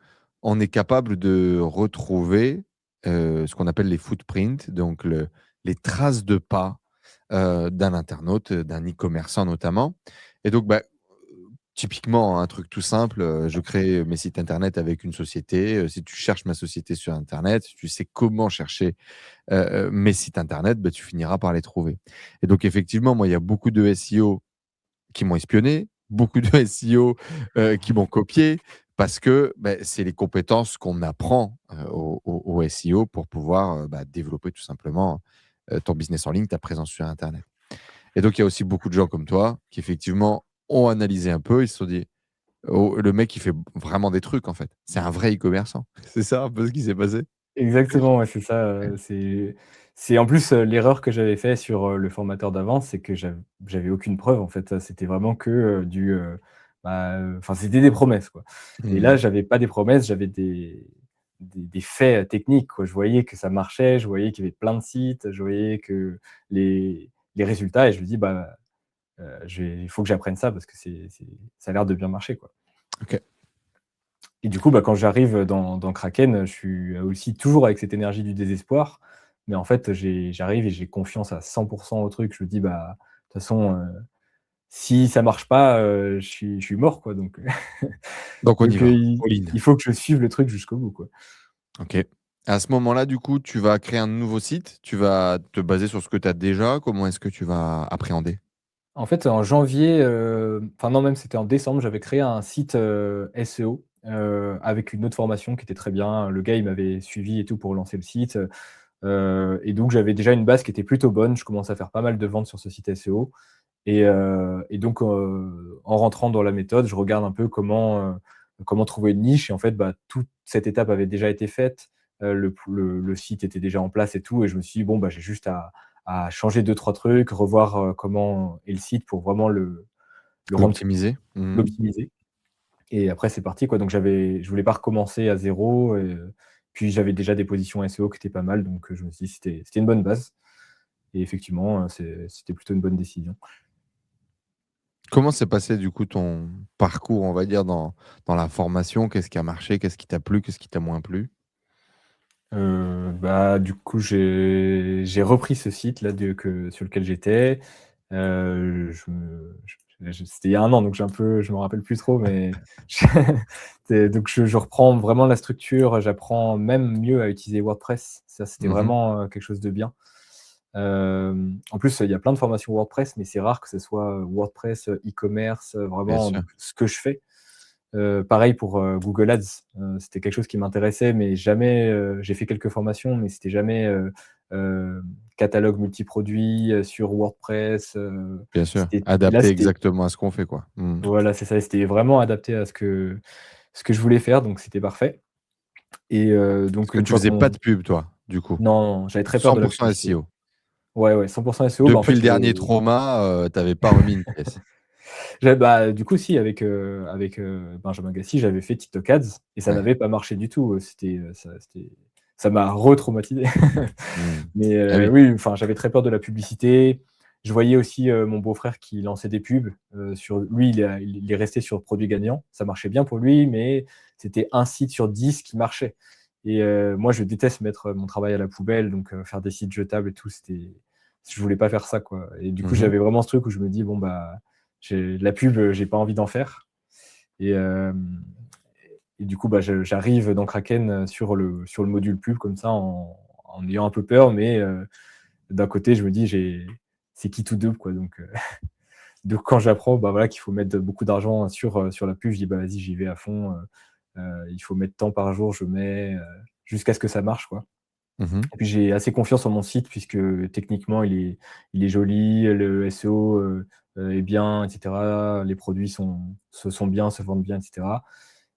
on est capable de retrouver, ce qu'on appelle les footprints, donc les traces de pas, d'un internaute, d'un e-commerçant notamment et donc bah, typiquement un truc tout simple, je crée mes sites internet avec une société, si tu cherches ma société sur internet, si tu sais comment chercher, mes sites internet, bah, tu finiras par les trouver et donc effectivement, moi, il y a beaucoup de SEO qui m'ont espionné, beaucoup de SEO, qui m'ont copié parce que, beh, c'est les compétences qu'on apprend, au SEO pour pouvoir, bah, développer tout simplement, ton business en ligne, ta présence sur internet et donc il y a aussi beaucoup de gens comme toi qui effectivement ont analysé un peu, ils se sont dit: «Oh, le mec il fait vraiment des trucs en fait, c'est un vrai e-commerçant». C'est ça un peu ce qui s'est passé? exactement, ouais, c'est ça, Ouais. c'est en plus, l'erreur que j'avais fait sur, le formateur d'avant, c'est que j'avais aucune preuve, en fait. C'était vraiment que, bah, enfin, c'était des promesses, quoi, et là, Mmh. j'avais pas des promesses, j'avais des faits, techniques, quoi. Je voyais que ça marchait, je voyais qu'il y avait plein de sites, je voyais que les résultats, et je me dis: «Bah, il faut que j'apprenne ça parce que ça a l'air de bien marcher, quoi». OK. Et du coup, bah, quand j'arrive dans Kraken, je suis aussi toujours avec cette énergie du désespoir, mais en fait, j'arrive et j'ai confiance à 100 au truc. Je me dis: «Bah, de toute façon, si ça marche pas, je suis mort, quoi», donc Donc on y donc va, il all in. il faut que je suive le truc jusqu'au bout, quoi. OK. À ce moment-là, du coup, tu vas créer un nouveau site? Tu vas te baser sur ce que tu as déjà? Comment est-ce que tu vas appréhender? En fait, en janvier, enfin non, même c'était en décembre, j'avais créé un site, SEO, avec une autre formation qui était très bien. Le gars, il m'avait suivi et tout pour lancer le site, et donc j'avais déjà une base qui était plutôt bonne. Je commençais à faire pas mal de ventes sur ce site SEO, et donc en rentrant dans la méthode, je regarde un peu comment trouver une niche, et en fait, bah, toute cette étape avait déjà été faite. Le site était déjà en place et tout, et je me suis dit: «Bon, bah, j'ai juste à à changer 2-3 trucs, revoir, comment est le site pour vraiment le rendre L'optimiser? Mmh. l'optimiser et après c'est parti, quoi. Donc je voulais pas recommencer à zéro et puis j'avais déjà des positions SEO qui étaient pas mal, donc je me suis dit: «C'était une bonne base» et effectivement, c'était plutôt une bonne décision. Comment s'est passé du coup ton parcours, on va dire, dans la formation? Qu'est-ce qui a marché? Qu'est-ce qui t'a plu? Qu'est-ce qui t'a moins plu? Bah, du coup, j'ai repris ce site-là sur lequel j'étais. C'était il y a 1 an, donc je me rappelle plus trop, mais donc je reprends vraiment la structure, j'apprends même mieux à utiliser WordPress. Ça, c'était Mmh. vraiment, quelque chose de bien. En plus, il y a plein de formations WordPress, mais c'est rare que ce soit, WordPress, e-commerce, Bien vraiment sûr. donc ce que je fais. Pareil pour, Google Ads, c'était quelque chose qui m'intéressait, mais jamais, j'ai fait quelques formations, mais c'était jamais, catalogue multiproduits, sur WordPress, Bien sûr, c'était là, adapté c'était exactement à ce qu'on fait, quoi. Mmh. voilà, c'est ça, c'était vraiment adapté à ce que je voulais faire, donc c'était parfait et Parce donc que une tu fois faisais pas qu'on de pub toi, du coup? non, j'avais très peur de la 100 publicité. SEO. Ouais, ouais, 100 SEO, bah, en Depuis fait, le dernier trauma, tu avais pas remis une pièce. bah, du coup, si, avec Benjamin Gassi, j'avais fait TikTok Ads et ça Ouais. n'avait pas marché du tout, ça m'a retraumatisé. Mmh. Mais Ah oui. oui, enfin, j'avais très peur de la publicité. Je voyais aussi, mon beau-frère qui lançait des pubs, sur lui, il est resté sur produit gagnant. Ça marchait bien pour lui, mais c'était un site sur 10 qui marchait et moi, je déteste mettre, mon travail à la poubelle, donc faire des sites jetables et tout, je voulais pas faire ça, quoi et du coup, Mmh. j'avais vraiment ce truc où je me dis: «Bon, bah, j'ai la pub, j'ai pas envie d'en faire» et du coup, bah, j'arrive dans Kraken, sur le module pub comme ça en ayant un peu peur, mais d'un côté, je me dis: «J'ai c'est qui tout double, quoi», donc quand j'apprends, bah, voilà, qu'il faut mettre beaucoup d'argent sur la pub, je dis: «Bah, vas-y, j'y vais à fond, il faut mettre tant par jour, je mets, jusqu'à ce que ça marche, quoi» Mmh. et puis j'ai assez confiance en mon site puisque techniquement, il est joli, le SEO, est bien et cetera. Les produits sont bien, se vendent bien et cetera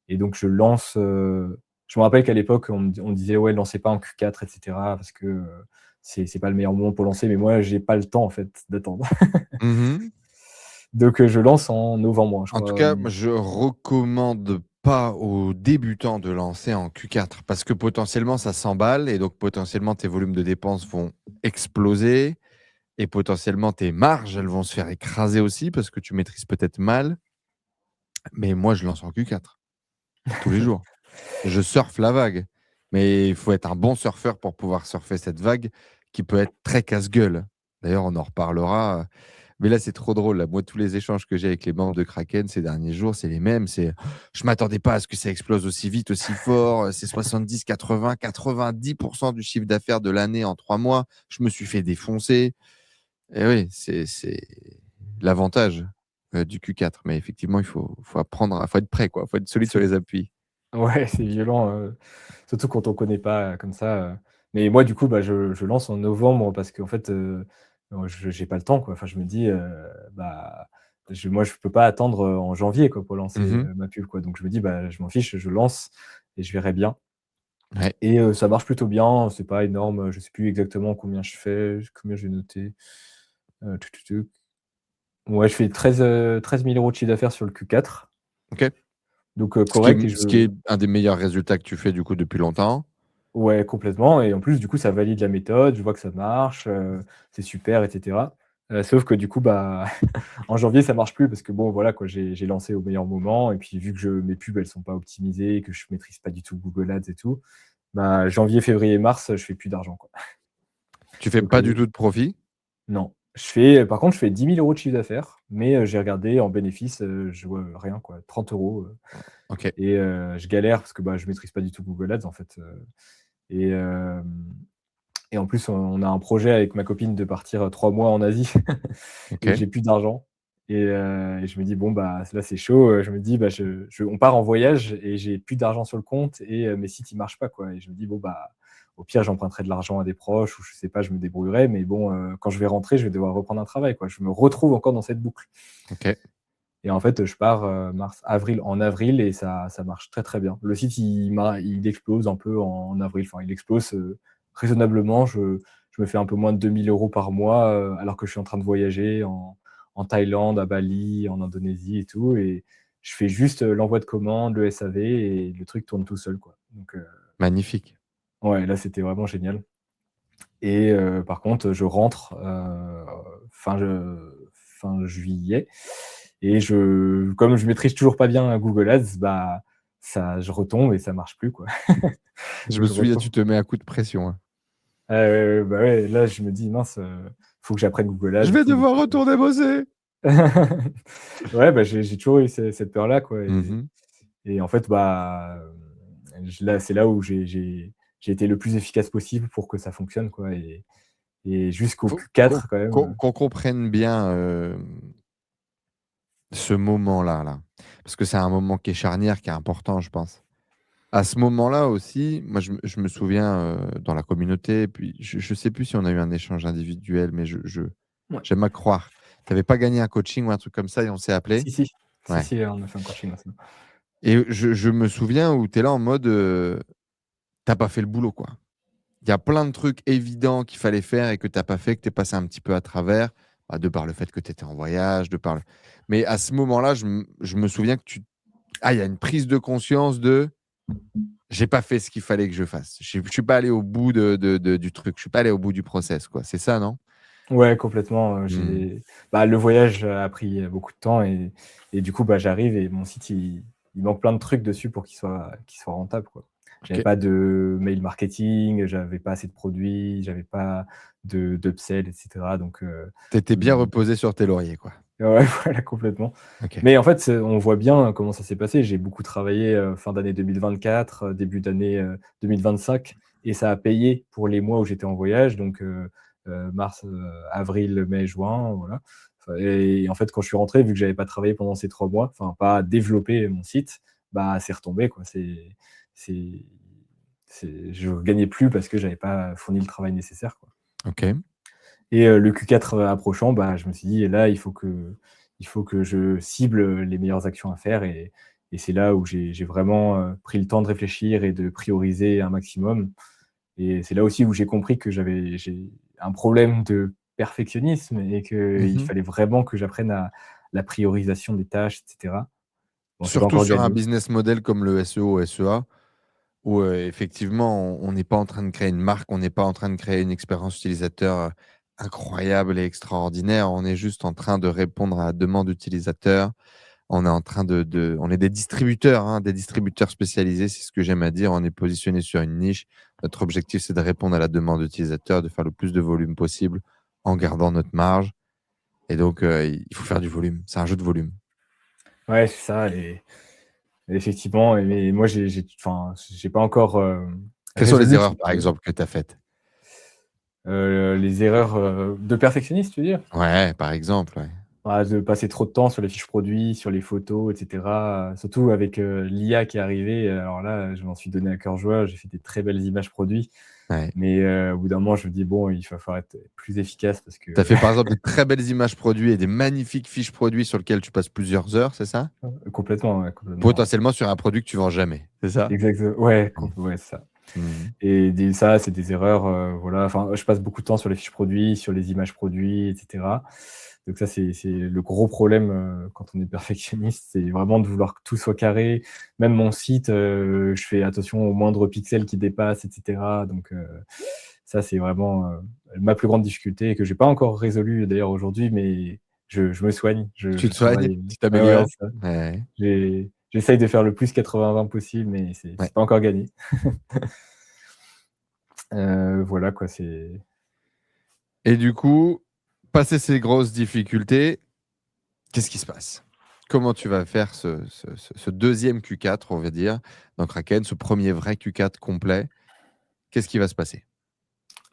et donc je me rappelle qu'à l'époque, on me disait: «Ouais, lancez pas en Q4 et cetera parce que, c'est pas le meilleur moment pour lancer», mais moi, j'ai pas le temps, en fait, d'attendre. Mmh. Donc je lance en novembre, je En tout crois, cas, moi, je recommande pas aux débutants de lancer en Q4 parce que potentiellement ça s'emballe et donc potentiellement tes volumes de dépenses vont exploser et potentiellement tes marges, elles vont se faire écraser aussi parce que tu maîtrises peut-être mal. Mais moi, je lance en Q4 tous les jours. Je surfe la vague, mais il faut être un bon surfeur pour pouvoir surfer cette vague qui peut être très casse-gueule. D'ailleurs, on en reparlera, mais là, c'est trop drôle, là. Moi, tous les échanges que j'ai avec les membres de Kraken ces derniers jours, c'est les mêmes. C'est: «Je m'attendais pas à ce que ça explose aussi vite, aussi fort, c'est 70-80-90 du chiffre d'affaires de l'année en 3 mois. Je me suis fait défoncer». Et oui, c'est l'avantage, du Q4. Mais effectivement, il faut apprendre faut être prêt, quoi. Il faut être solide sur c'est les appuis. ouais, c'est violent, surtout quand on connaît pas, comme ça, mais moi, du coup, bah, je lance en novembre parce qu'en fait, je j'ai pas le temps, quoi. Enfin, je me dis, bah, je peux pas attendre, en janvier, quoi, pour lancer, Mmh. ma pub, quoi, donc je me dis: «Bah, je m'en fiche, je lance et je verrai bien» Ouais. et ça marche plutôt bien, c'est pas énorme, je sais plus exactement combien je fais, combien j'ai noté, tuc tuc tuc. Ouais, je fais 13 000 € de chiffre d'affaires sur le Q4, OK. donc Ce qui correct et est ce qui est un des meilleurs résultats que tu fais, du coup, depuis longtemps. ouais, complètement et en plus, du coup, ça valide la méthode, je vois que ça marche, c'est super et cetera. Sauf que du coup, bah, en janvier, ça marche plus parce que bon, voilà quoi, j'ai lancé au meilleur moment et puis vu que mes pubs, elles sont pas optimisées, que je maîtrise pas du tout Google Ads et tout, bah, janvier, février, mars, je fais plus d'argent, quoi. Tu fais Donc pas du tout de profit? non. Par contre, je fais 10 000 € de chiffre d'affaires, mais j'ai regardé en bénéfice, je vois rien quoi, 30 € OK. et je galère parce que, bah, je maîtrise pas du tout Google Ads en fait, et et en plus, on a un projet avec ma copine de partir, 3 mois en Asie et OK. j'ai plus d'argent et je me dis: «Bon, bah, là, c'est chaud», je me dis: «Bah, on part en voyage et j'ai plus d'argent sur le compte et mes sites, ils marchent pas, quoi» et je me dis: «Bon, bah, au pire, j'emprunterai de l'argent à des proches ou je sais pas, je me débrouillerai mais bon, quand je vais rentrer, je vais devoir reprendre un travail, quoi». Je me retrouve encore dans cette boucle OK. et en fait, je pars, en avril et ça marche très, très bien. Le site, il explose un peu en avril, enfin, il explose, raisonnablement. Je je me fais un peu moins de 2 000 € par mois, alors que je suis en train de voyager en Thaïlande, à Bali, en Indonésie et tout, et je fais juste, l'envoi de commande, le SAV, et le truc tourne tout seul, quoi. Donc Magnifique. ouais, là, c'était vraiment génial. Et par contre, je rentre, fin juillet, et comme je maîtrise toujours pas bien Google Ads, bah, ça je retombe et ça marche plus, quoi. Je Donc me je souviens, retombe. tu te mets un coup de pression, hein. Ah ouais, ouais, bah, ouais, là, je me dis: «Mince, faut que j'apprenne Google Ads «Je et vais tout», donc devoir retourner bosser!» ouais, bah, j'ai toujours eu cette peur-là, quoi, et Mmh. et en fait, bah, c'est là où j'ai été le plus efficace possible pour que ça fonctionne, quoi, et jusqu'au Faut Q4 quand même. qu'on comprenne bien, ce moment-là, parce que c'est un moment qui est charnière, qui est important, je pense. À ce moment-là aussi, moi, je me souviens, dans la communauté, puis je sais plus si on a eu un échange individuel, mais Ouais. j'aime à croire. Tu avais pas gagné un coaching ou un truc comme ça et on s'est appelé. Si, si. Si, Ouais, si, on a fait un coaching ensemble. et je me souviens où tu es là en mode, tu pas fait le boulot, quoi. Il y a plein de trucs évidents qu'il fallait faire et que tu as pas fait, que tu es passé un petit peu à travers, bah, de par le fait que tu étais en voyage, de par le mais à ce moment-là, je me souviens que il y a une prise de conscience de: «J'ai pas fait ce qu'il fallait que je fasse. Je suis pas allé au bout du truc. Je suis pas allé au bout du process», quoi. C'est ça, non? Ouais, complètement, Mmh. le voyage a pris beaucoup de temps, et du coup, bah, j'arrive et mon site, il manque plein de trucs dessus pour qu'il soit rentable, quoi. J'avais OK. pas de mail marketing, j'avais pas assez de produits, j'avais pas d'upsell, et cetera, donc Tu étais bien mmh, reposé sur tes lauriers, quoi. ouais, voilà, complètement. OK. Mais en fait, on voit bien comment ça s'est passé. J'ai beaucoup travaillé, fin d'année 2024, début d'année, 2025, et ça a payé pour les mois où j'étais en voyage, donc mars, avril, mai, juin, voilà. Et en fait, quand je suis rentré, vu que j'avais pas travaillé pendant ces 3 mois, enfin pas développé mon site, bah, c'est retombé, quoi. C'est je gagnais plus parce que j'avais pas fourni le travail nécessaire, quoi. OK. Et le Q4 approchant, bah, je me suis dit: «Là, il faut que je cible les meilleures actions à faire», et c'est là où j'ai vraiment, pris le temps de réfléchir et de prioriser un maximum, et c'est là aussi où j'ai compris que j'ai un problème de perfectionnisme et qu'il Mmh. fallait vraiment que j'apprenne à la priorisation des tâches, et cetera. Bon, c'est pas Surtout encore sur un gagné. business model comme le SEO, SEA, où, effectivement, on n'est pas en train de créer une marque, on n'est pas en train de créer une expérience utilisateur, incroyable et extraordinaire. On est juste en train de répondre à la demande utilisateur. On est en train on est des distributeurs, hein, des distributeurs spécialisés, c'est ce que j'aime à dire. On est positionné sur une niche. Notre objectif, c'est de répondre à la demande utilisateur, de faire le plus de volume possible en gardant notre marge, et donc il faut faire du volume. C'est un jeu de volume. Ouais, c'est ça, et effectivement, mais moi j'ai pas encore, Quelles sont les résolu erreurs, ce par exemple, que tu as faites? les erreurs, de perfectionniste, tu veux dire? Ouais, par exemple, ouais. Ah, de passer trop de temps sur les fiches produits, sur les photos, et cetera, surtout avec, l'IA qui est arrivée, alors là, je m'en suis donné à cœur joie, j'ai fait des très belles images produits, Ouais. mais au bout d'un moment, je me dis: «Bon, il va falloir être plus efficace parce que» Tu as fait, par exemple, des très belles images produits et des magnifiques fiches produits sur lesquelles tu passes plusieurs heures, c'est ça? complètement, ouais, complètement. Potentiellement sur un produit que tu vends jamais, c'est ça? Ouais, Mmh. ouais, c'est ça. Mmh. Et ça, c'est des erreurs, voilà, enfin, je passe beaucoup de temps sur les fiches produits, sur les images produits, et cetera. Donc ça, c'est le gros problème, quand on est perfectionniste, c'est vraiment de vouloir que tout soit carré. Même mon site, je fais attention aux moindres pixels qui dépassent, et cetera. Donc ça, c'est vraiment, ma plus grande difficulté, et que j'ai pas encore résolue d'ailleurs aujourd'hui, mais je me soigne, Tu je te soignes? travaille. Tu Ouais, ouais, t'améliores? ça. Ouais, J'essaye de faire le plus 80-20 possible, mais ouais. c'est pas encore gagné. Voilà, quoi, c'est Et du coup, passé ces grosses difficultés, qu'est-ce qui se passe? Comment tu vas faire ce 2e Q4, on va dire, dans Kraken, ce premier vrai Q4 complet? Qu'est-ce qui va se passer?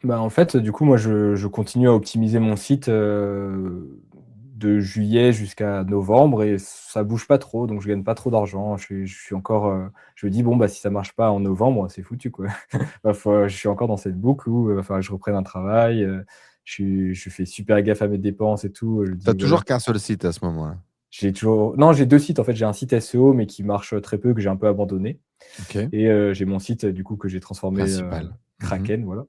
Bah, en fait, du coup, moi, je continue à optimiser mon site, de juillet jusqu'à novembre, et ça bouge pas trop, donc je gagne pas trop d'argent. Je suis encore, je me dis: «Bon, bah, si ça marche pas en novembre, c'est foutu, quoi». Je suis encore dans cette boucle où, il va falloir que je reprenne un travail, je fais super gaffe à mes dépenses et tout, je me Tu as dis: «Voilà». toujours qu'un seul site à ce moment-là? J'ai toujours Non, j'ai 2 sites, en fait. J'ai un site SEO, mais qui marche très peu, que j'ai un peu abandonné, OK. et j'ai mon site, du coup, que j'ai transformé, Principal. Mmh. Kraken, voilà.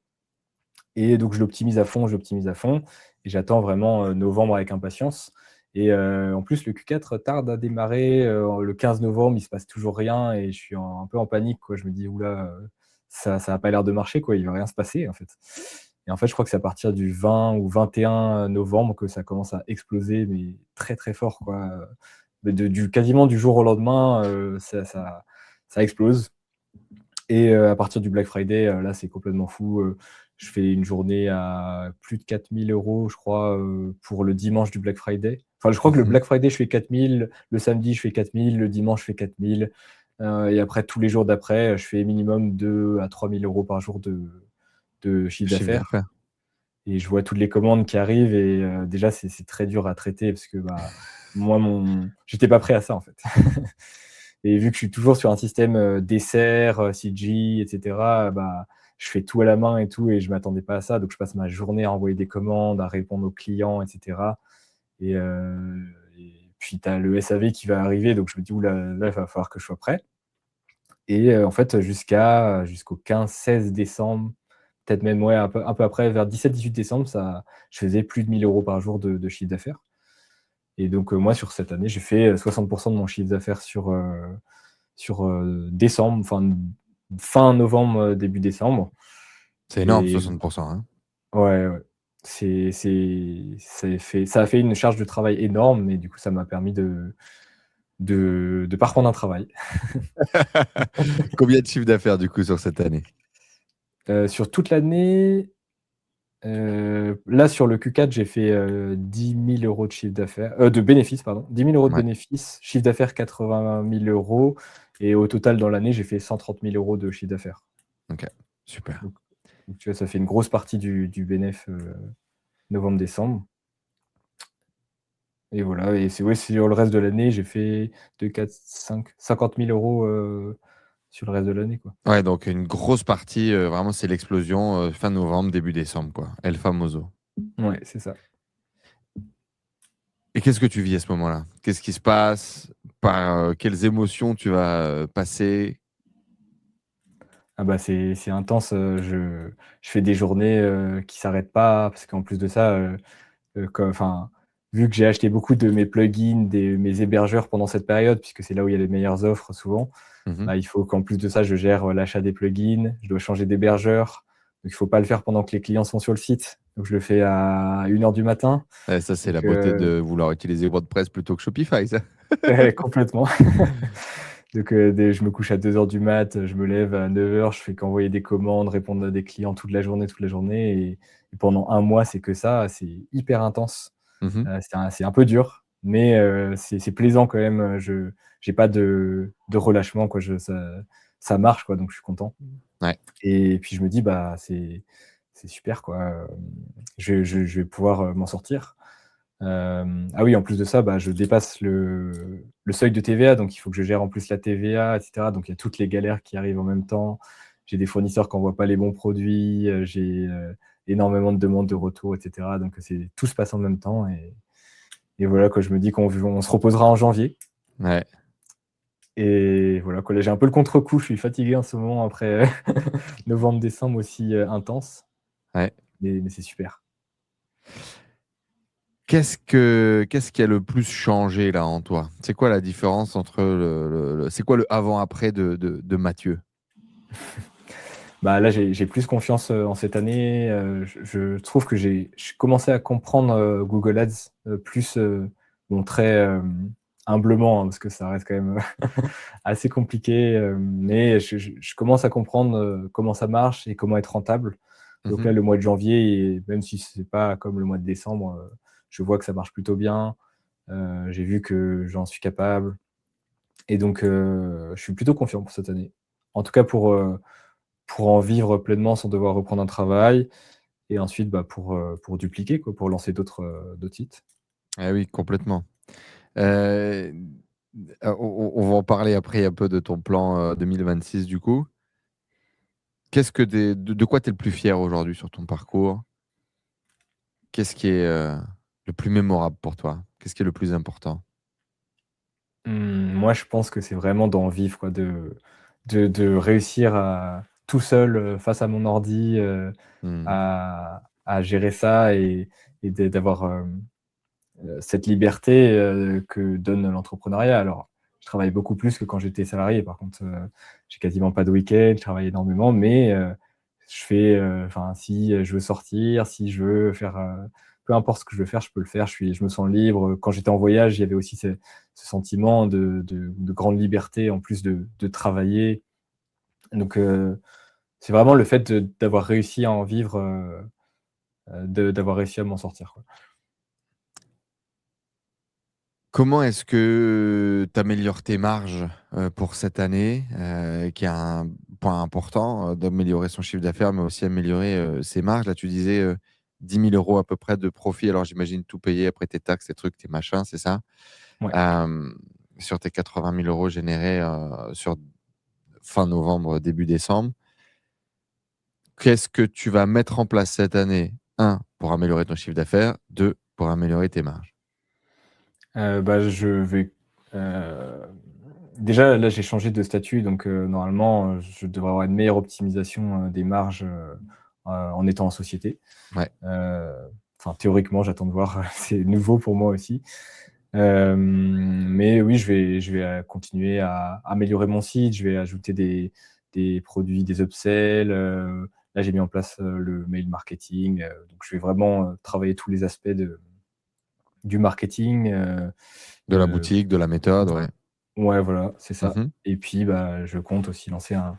Et donc, je l'optimise à fond et j'attends vraiment novembre avec impatience. Et en plus, le Q4 tarde à démarrer. Le 15 novembre, il se passe toujours rien et je suis un peu en panique, quoi. Je me dis, oula, ça n'a pas l'air de marcher, quoi. Il va rien se passer, en fait. Et en fait, je crois que c'est à partir du 20 ou 21 novembre que ça commence à exploser, mais très, très fort, quoi. Quasiment du jour au lendemain, ça explose. Et à partir du Black Friday, là, c'est complètement fou. Je fais une journée à plus de 4 000 €, je crois, pour le dimanche du Black Friday. Enfin, je crois que le Mmh. Black Friday, je fais 4 000, le samedi, je fais 4 000, le dimanche, je fais 4 000, et après, tous les jours d'après, je fais minimum 2 à 3 000 € par jour de chiffre Chiffre d'affaires. d'affaires. Et je vois toutes les commandes qui arrivent et déjà, c'est très dur à traiter parce que, bah, moi, j'étais pas prêt à ça, en fait. Et vu que je suis toujours sur un système, dessert, CG et cetera, bah, je fais tout à la main et tout et je m'attendais pas à ça. Donc je passe ma journée à envoyer des commandes, à répondre aux clients et cetera. Et puis tu as le SAV qui va arriver, donc je me dis: «Ouh là, là, il va falloir que je sois prêt». Et en fait, jusqu'au 15-16 décembre, peut-être même, ouais, un peu après, vers 17-18 décembre, je faisais plus de 1 000 € par jour de chiffre d'affaires. Et donc moi, sur cette année, j'ai fait 60 de mon chiffre d'affaires sur décembre, enfin fin novembre, début décembre. C'est énorme Et 60, hein. ouais, ouais, ça a fait une charge de travail énorme, mais du coup, ça m'a permis de pas reprendre un travail. Combien de chiffre d'affaires du coup sur cette année? Sur toute l'année, là, sur le Q4, j'ai fait 10 000 € de chiffre d'affaires, de bénéfices, pardon, 10 000 € de Ouais, bénéfices, chiffre d'affaires 80 000 €, et au total, dans l'année, j'ai fait 130 000 € de chiffre d'affaires. OK, super. Donc tu vois, ça fait une grosse partie du bénéf, novembre-décembre. Et voilà, et ouais, sur le reste de l'année, j'ai fait 2, 4, 5, 50 000 € sur le reste de l'année, quoi. Ouais, donc une grosse partie, vraiment c'est l'explosion, fin novembre, début décembre quoi, El famoso. Ouais, c'est ça. Et qu'est-ce que tu vis à ce moment-là? Qu'est-ce qui se passe? Par, quelles émotions tu vas, passer? Ah bah, c'est intense. Je fais des journées qui s'arrêtent pas parce qu'en plus de ça, enfin, vu que j'ai acheté beaucoup de mes plugins, mes hébergeurs pendant cette période, puisque c'est là où il y a les meilleures offres souvent, Mmh. bah, il faut qu'en plus de ça, je gère l'achat des plugins, je dois changer d'hébergeur, donc il faut pas le faire pendant que les clients sont sur le site. Donc je le fais à 1 heure du matin. Ouais, ça c'est Donc la beauté de vouloir utiliser WordPress plutôt que Shopify ça. ouais, complètement. Donc je me couche à 2 heures du mat, je me lève à 9 heures, je fais qu'envoyer des commandes, répondre à des clients toute la journée, et pendant un mois, c'est que ça, c'est hyper intense. Mmh. C'est un peu dur, mais c'est plaisant quand même. Je J'ai pas de relâchement, quoi. Ça marche, quoi, donc je suis content. Ouais. Et puis je me dis: «Bah, c'est super, quoi, je vais pouvoir, m'en sortir». Ah oui, en plus de ça, bah, je dépasse le seuil de TVA, donc il faut que je gère en plus la TVA et cetera. Donc il y a toutes les galères qui arrivent en même temps. J'ai des fournisseurs qui envoient pas les bons produits, j'ai énormément de demandes de retour et cetera. Donc tout se passe en même temps, et voilà, quoi. Je me dis qu'on se reposera en janvier, Ouais. et voilà, quoi. Là, j'ai un peu le contre-coup, je suis fatigué en ce moment après novembre-décembre aussi, intense, Ouais. mais c'est super. Qu'est-ce qui a le plus changé là en toi? C'est quoi la différence entre le c'est quoi le avant-après de Mathieu? Bah, là, j'ai plus confiance, en cette année. Je trouve que j'ai commencé à comprendre, Google Ads, plus, bon, très, humblement, hein, parce que ça reste quand même assez compliqué, mais je commence à comprendre, comment ça marche et comment être rentable. Donc Mmh. là, le mois de janvier, et même si c'est pas comme le mois de décembre, je vois que ça marche plutôt bien. J'ai vu que j'en suis capable, et donc je suis plutôt confiant pour cette année. En tout cas pour en vivre pleinement sans devoir reprendre un travail, et ensuite, bah, pour dupliquer, quoi, pour lancer d'autres sites. Eh oui, complètement. Heu, on va en parler après un peu de ton plan, 2026 du coup. Qu'est-ce que de quoi tu es le plus fier aujourd'hui sur ton parcours? Qu'est-ce qui est, le plus mémorable pour toi? Qu'est-ce qui est le plus important? Moi, je pense que c'est vraiment d'en vivre, quoi, de réussir à tout seul face à mon ordi Mmh. à gérer ça et d'avoir cette liberté que donne l'entrepreneuriat. Alors, je travaille beaucoup plus que quand j'étais salarié. Par contre, j'ai quasiment pas de week-end, je travaille énormément, mais je fais, enfin, si je veux sortir, si je veux faire, peu importe ce que je veux faire, je peux le faire. Je me sens libre. Quand j'étais en voyage, il y avait aussi ce sentiment de grande liberté en plus de travailler. Donc, c'est vraiment le fait d'avoir réussi à en vivre, d'avoir réussi à m'en sortir, quoi. Comment est-ce que tu améliores tes marges, pour cette année, qui est un point important, d'améliorer son chiffre d'affaires, mais aussi améliorer, ses marges? Là, tu disais, 10 000 € à peu près de profit. Alors j'imagine tout payer après tes taxes, tes trucs, tes machins, c'est ça? Ouais. Hem, sur tes 80 000 € générés, sur fin novembre, début décembre. Qu'est-ce que tu vas mettre en place cette année? Un, pour améliorer ton chiffre d'affaires. Deux, pour améliorer tes marges. Bah, je vais, heu, déjà là, j'ai changé de statut donc normalement, je devrais avoir une meilleure optimisation, des marges, en étant en société. Ouais, Heu, enfin théoriquement, j'attends de voir, c'est nouveau pour moi aussi. Mais oui, je vais, continuer à améliorer mon site, je vais ajouter des produits, des upsells, là, j'ai mis en place, le mail marketing, donc je vais vraiment, travailler tous les aspects du marketing, de la de boutique, de la méthode, ouais. ouais, voilà, c'est ça. Mmh. Et puis, bah, je compte aussi lancer un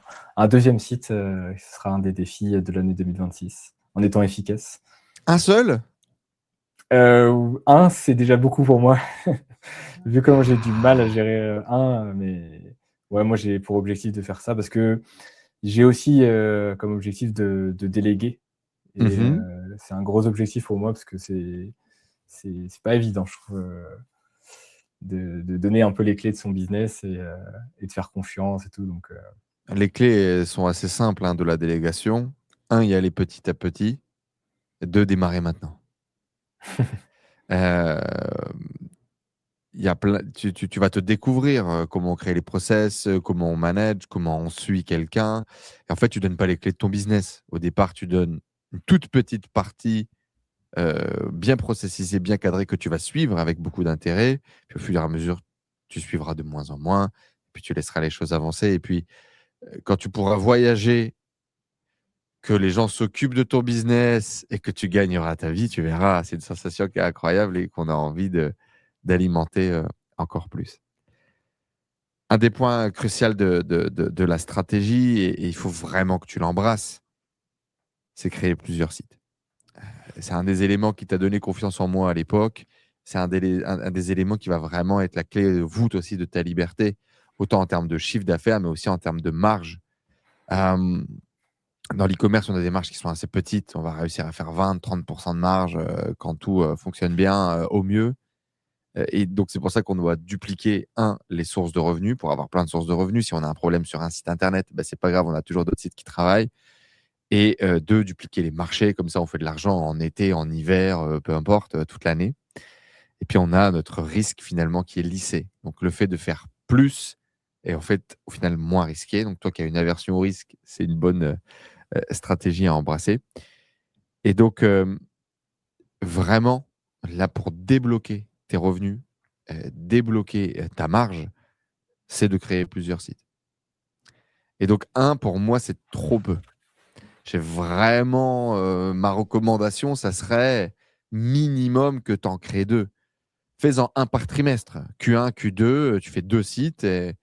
2e site, ce sera un des défis de l'année 2026, en étant efficace. Un seul? C'est déjà beaucoup pour moi, vu comment j'ai du mal à gérer, mais ouais, moi, j'ai pour objectif de faire ça parce que j'ai aussi, comme objectif de déléguer et Mmh. c'est un gros objectif pour moi parce que c'est pas évident, je trouve, de donner un peu les clés de son business et de faire confiance et tout donc Les clés, elles sont assez simples, hein, de la délégation. Un, y aller petit à petit. 2, démarrer maintenant. Hem, il y a plein tu vas te découvrir, comment créer les process, comment on manage, comment on suit quelqu'un et en fait, tu donnes pas les clés de ton business. Au départ, tu donnes une toute petite partie, bien processisée, bien cadrée que tu vas suivre avec beaucoup d'intérêt. Puis au fur et à mesure, tu suivras de moins en moins, puis tu laisseras les choses avancer et puis, quand tu pourras voyager, que les gens s'occupent de ton business et que tu gagneras ta vie, tu verras, c'est une sensation qui est incroyable et qu'on a envie d'alimenter, encore plus. Un des points crucial de la stratégie et il faut vraiment que tu l'embrasses, c'est créer plusieurs sites. C'est un des éléments qui t'a donné confiance en moi à l'époque. C'est un des éléments qui va vraiment être la clé de voûte aussi de ta liberté, autant en termes de chiffre d'affaires, mais aussi en termes de marge. Hem, Dans l'e-commerce, on a des marges qui sont assez petites. On va réussir à faire 20-30 de marge, quand tout, fonctionne bien, au mieux. Et donc c'est pour ça qu'on doit dupliquer, un, les sources de revenus pour avoir plein de sources de revenus. Si on a un problème sur un site internet, bah, c'est pas grave, on a toujours d'autres sites qui travaillent et 2, dupliquer les marchés. Comme ça, on fait de l'argent en été, en hiver, peu importe, toute l'année et puis on a notre risque finalement qui est lissé. Donc le fait de faire plus est en fait, au final, moins risqué. Donc toi qui as une aversion au risque, c'est une bonne, stratégie à embrasser et donc vraiment, là, pour débloquer tes revenus, débloquer, ta marge, c'est de créer plusieurs sites et donc un pour moi, c'est trop peu. J'ai vraiment, ma recommandation, ça serait minimum que tu en crées 2. Fais-en un par trimestre. Q1, Q2, tu fais 2 sites et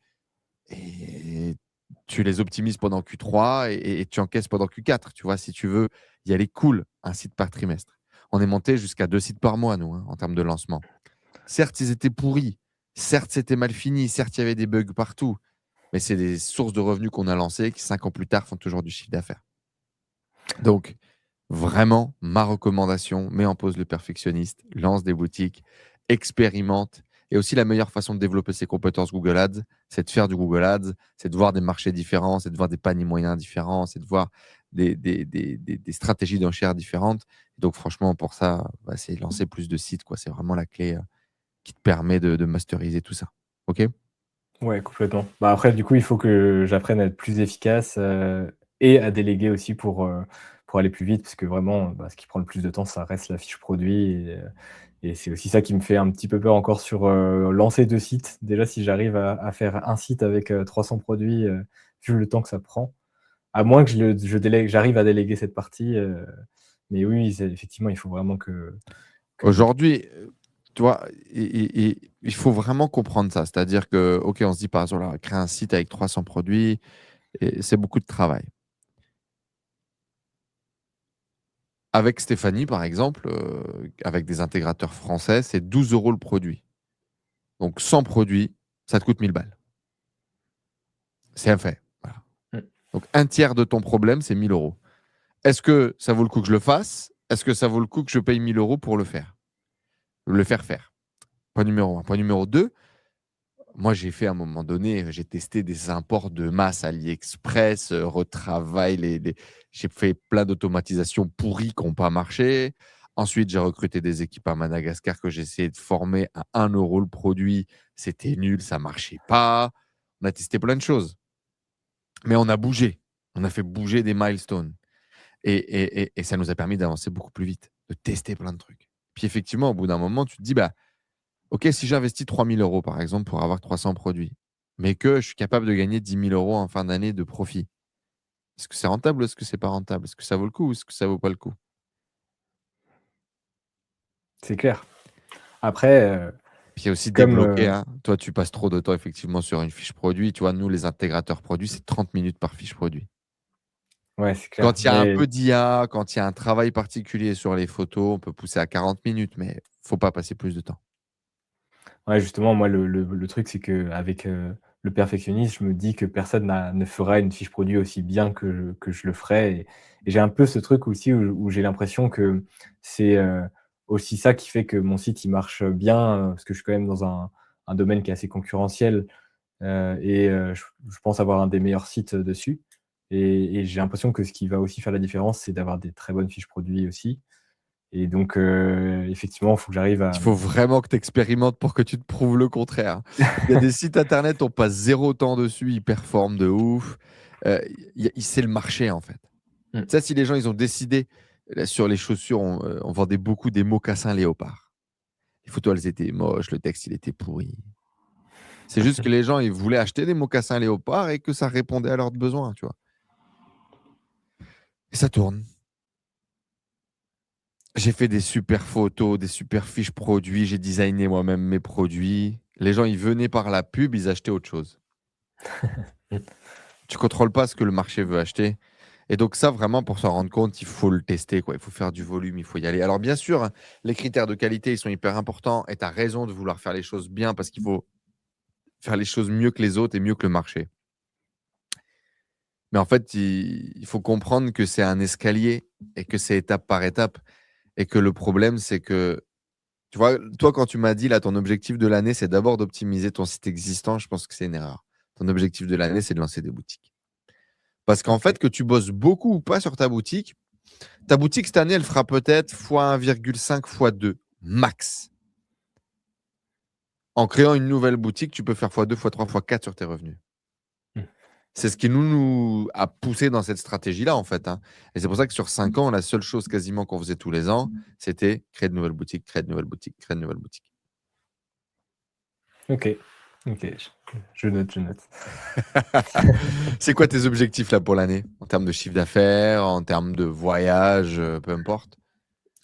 tu les optimises pendant Q3 et tu encaisses pendant Q4, tu vois? Si tu veux y aller cool, un site par trimestre. On est monté jusqu'à 2 sites par mois, nous, hein, en termes de lancement. Certes, ils étaient pourris. Certes, c'était mal fini. Certes, il y avait des bugs partout. Mais c'est des sources de revenus qu'on a lancées qui, 5 ans plus tard, font toujours du chiffre d'affaires. Donc, vraiment, ma recommandation, mets en pause le perfectionniste, lance des boutiques, expérimente. Et aussi, la meilleure façon de développer ses compétences Google Ads, c'est de faire du Google Ads, c'est de voir des marchés différents, c'est de voir des paniers moyens différents, c'est de voir des stratégies d'enchères différentes. Donc, franchement, pour ça, bah, c'est lancer plus de sites, quoi. C'est vraiment la clé qui te permet de masteriser tout ça. OK? ouais, complètement. Bah, après, du coup, il faut que j'apprenne à être plus efficace, et à déléguer aussi pour aller plus vite parce que vraiment, ce qui prend le plus de temps, ça reste la fiche produit et c'est aussi ça qui me fait un petit peu peur encore sur, lancer 2 sites. Déjà, si j'arrive à faire un site avec, 300 produits, vu le temps que ça prend, à moins que j'arrive à déléguer cette partie, mais oui, c'est effectivement, il faut vraiment que je Aujourd'hui, tu vois, il faut vraiment comprendre ça. C'est-à-dire que, OK, on se dit par exemple, là, créer un site avec 300 produits et c'est beaucoup de travail. Avec Stéphanie, par exemple, avec des intégrateurs français, c'est 12 € le produit. Donc 100 produits, ça te coûte 1 000 balles. C'est un fait, voilà. mmh, Donc un tiers de ton problème, c'est 1 000 €. Est-ce que ça vaut le coup que je le fasse? Est-ce que ça vaut le coup que je paye 1 000 € pour le faire? Le faire faire. Point numéro 1. Point numéro 2, moi, j'ai fait à un moment donné, j'ai testé des imports de masse AliExpress, retravail j'ai fait plein d'automatisations pourries qui ont pas marché. Ensuite, j'ai recruté des équipes à Madagascar que j'ai essayé de former à 1 € le produit. C'était nul, ça marchait pas. On a testé plein de choses, mais on a bougé. On a fait bouger des milestones et ça nous a permis d'avancer beaucoup plus vite, de tester plein de trucs. Puis effectivement, au bout d'un moment, tu te dis: «Bah, OK, si j'investis 3 000 € par exemple pour avoir 300 produits, mais que je suis capable de gagner 10 000 € en fin d'année de profit. Est-ce que c'est rentable ou est-ce que c'est pas rentable? Est-ce que ça vaut le coup ou est-ce que ça vaut pas le coup?» c'est clair. Après, Puis il y a aussi comme, débloquer, hein. Toi, tu passes trop de temps effectivement sur une fiche produit. Tu vois, nous, les intégrateurs produits, c'est 30 minutes par fiche produit. ouais, c'est clair, Quand il y a un mais peu d'IA, quand il y a un travail particulier sur les photos, on peut pousser à 40 minutes, mais faut pas passer plus de temps. ouais, justement, moi, le truc, c'est qu'avec, le perfectionnisme, je me dis que personne ne fera une fiche produit aussi bien que je le ferai et j'ai un peu ce truc aussi où j'ai l'impression que c'est, aussi ça qui fait que mon site, il marche bien, parce que je suis quand même dans un domaine qui est assez concurrentiel, je pense avoir un des meilleurs sites, dessus et j'ai l'impression que ce qui va aussi faire la différence, c'est d'avoir des très bonnes fiches produits aussi et donc effectivement, il faut que j'arrive Il à faut vraiment que tu expérimentes pour que tu te prouves le contraire. Il y a des sites internet, on passe zéro temps dessus, ils performent de ouf. C'est le marché, en fait. mmh. Ça, si les gens, ils ont décidé, là, sur les chaussures, on vendait beaucoup des mocassins léopards. Les photos, elles étaient moches, le texte, il était pourri. C'est juste que les gens, ils voulaient acheter des mocassins léopards et que ça répondait à leurs besoins, tu vois? Et ça tourne. J'ai fait des super photos, des super fiches produits, j'ai designé moi-même mes produits. Les gens, ils venaient par la pub, ils achetaient autre chose. Tu contrôles pas ce que le marché veut acheter et donc ça, vraiment, pour s'en rendre compte, il faut le tester, quoi. Il faut faire du volume, il faut y aller. Alors bien sûr, hein, les critères de qualité, ils sont hyper importants et tu as raison de vouloir faire les choses bien parce qu'il faut faire les choses mieux que les autres et mieux que le marché. Mais en fait, il faut comprendre que c'est un escalier et que c'est étape par étape et que le problème, c'est que tu vois, toi, quand tu m'as dit là, ton objectif de l'année, c'est d'abord d'optimiser ton site existant, je pense que c'est une erreur. Ton objectif de l'année, c'est de lancer des boutiques. Parce qu'en OK. fait, que tu bosses beaucoup ou pas sur ta boutique cette année, elle fera peut-être fois 1,5 fois 2 max. En créant une nouvelle boutique, tu peux faire fois 2 fois 3 fois 4 sur tes revenus. Mmh. C'est ce qui nous a poussé dans cette stratégie-là, en fait, hein. Et c'est pour ça que sur 5 ans, la seule chose quasiment qu'on faisait tous les ans, c'était créer de nouvelles boutiques, créer de nouvelles boutiques, créer de nouvelles boutiques. OK. OK, je note, je note. C'est quoi tes objectifs là pour l'année? En termes de chiffre d'affaires, en termes de voyage, peu importe?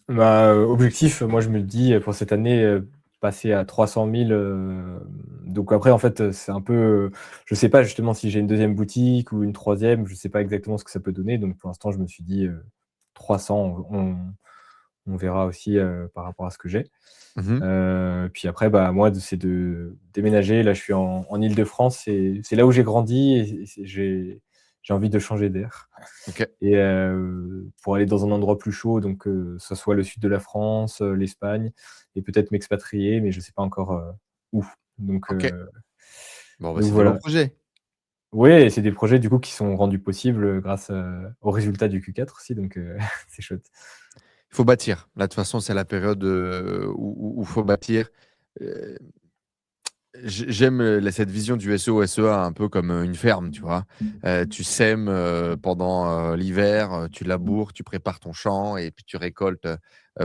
Objectif, moi je me dis, pour cette année, passer à 300 000, donc après en fait, c'est un peu, je sais pas justement si j'ai une deuxième boutique ou une troisième, je sais pas exactement ce que ça peut donner, donc pour l'instant je me suis dit, 300, on verra aussi, par rapport à ce que j'ai. Mmh. Puis après, moi c'est de déménager. Là je suis en Île-de-France, c'est là où j'ai grandi et j'ai envie de changer d'air. OK. Et pour aller dans un endroit plus chaud, donc ça soit le sud de la France, l'Espagne et peut-être m'expatrier, mais je sais pas encore, où. Donc OK. heu, Bon, bah, donc c'est des beaux voilà. projets. Ouais et c'est des projets du coup qui sont rendus possibles, grâce, aux résultats du Q4 aussi donc c'est chouette. Il faut bâtir. Là, de toute façon, c'est la période, où faut bâtir. Heu, j'aime, cette vision du SEO, SEA un peu comme, une ferme, tu vois? Tu sèmes, pendant, l'hiver, tu laboures, tu prépares ton champ et puis tu récoltes,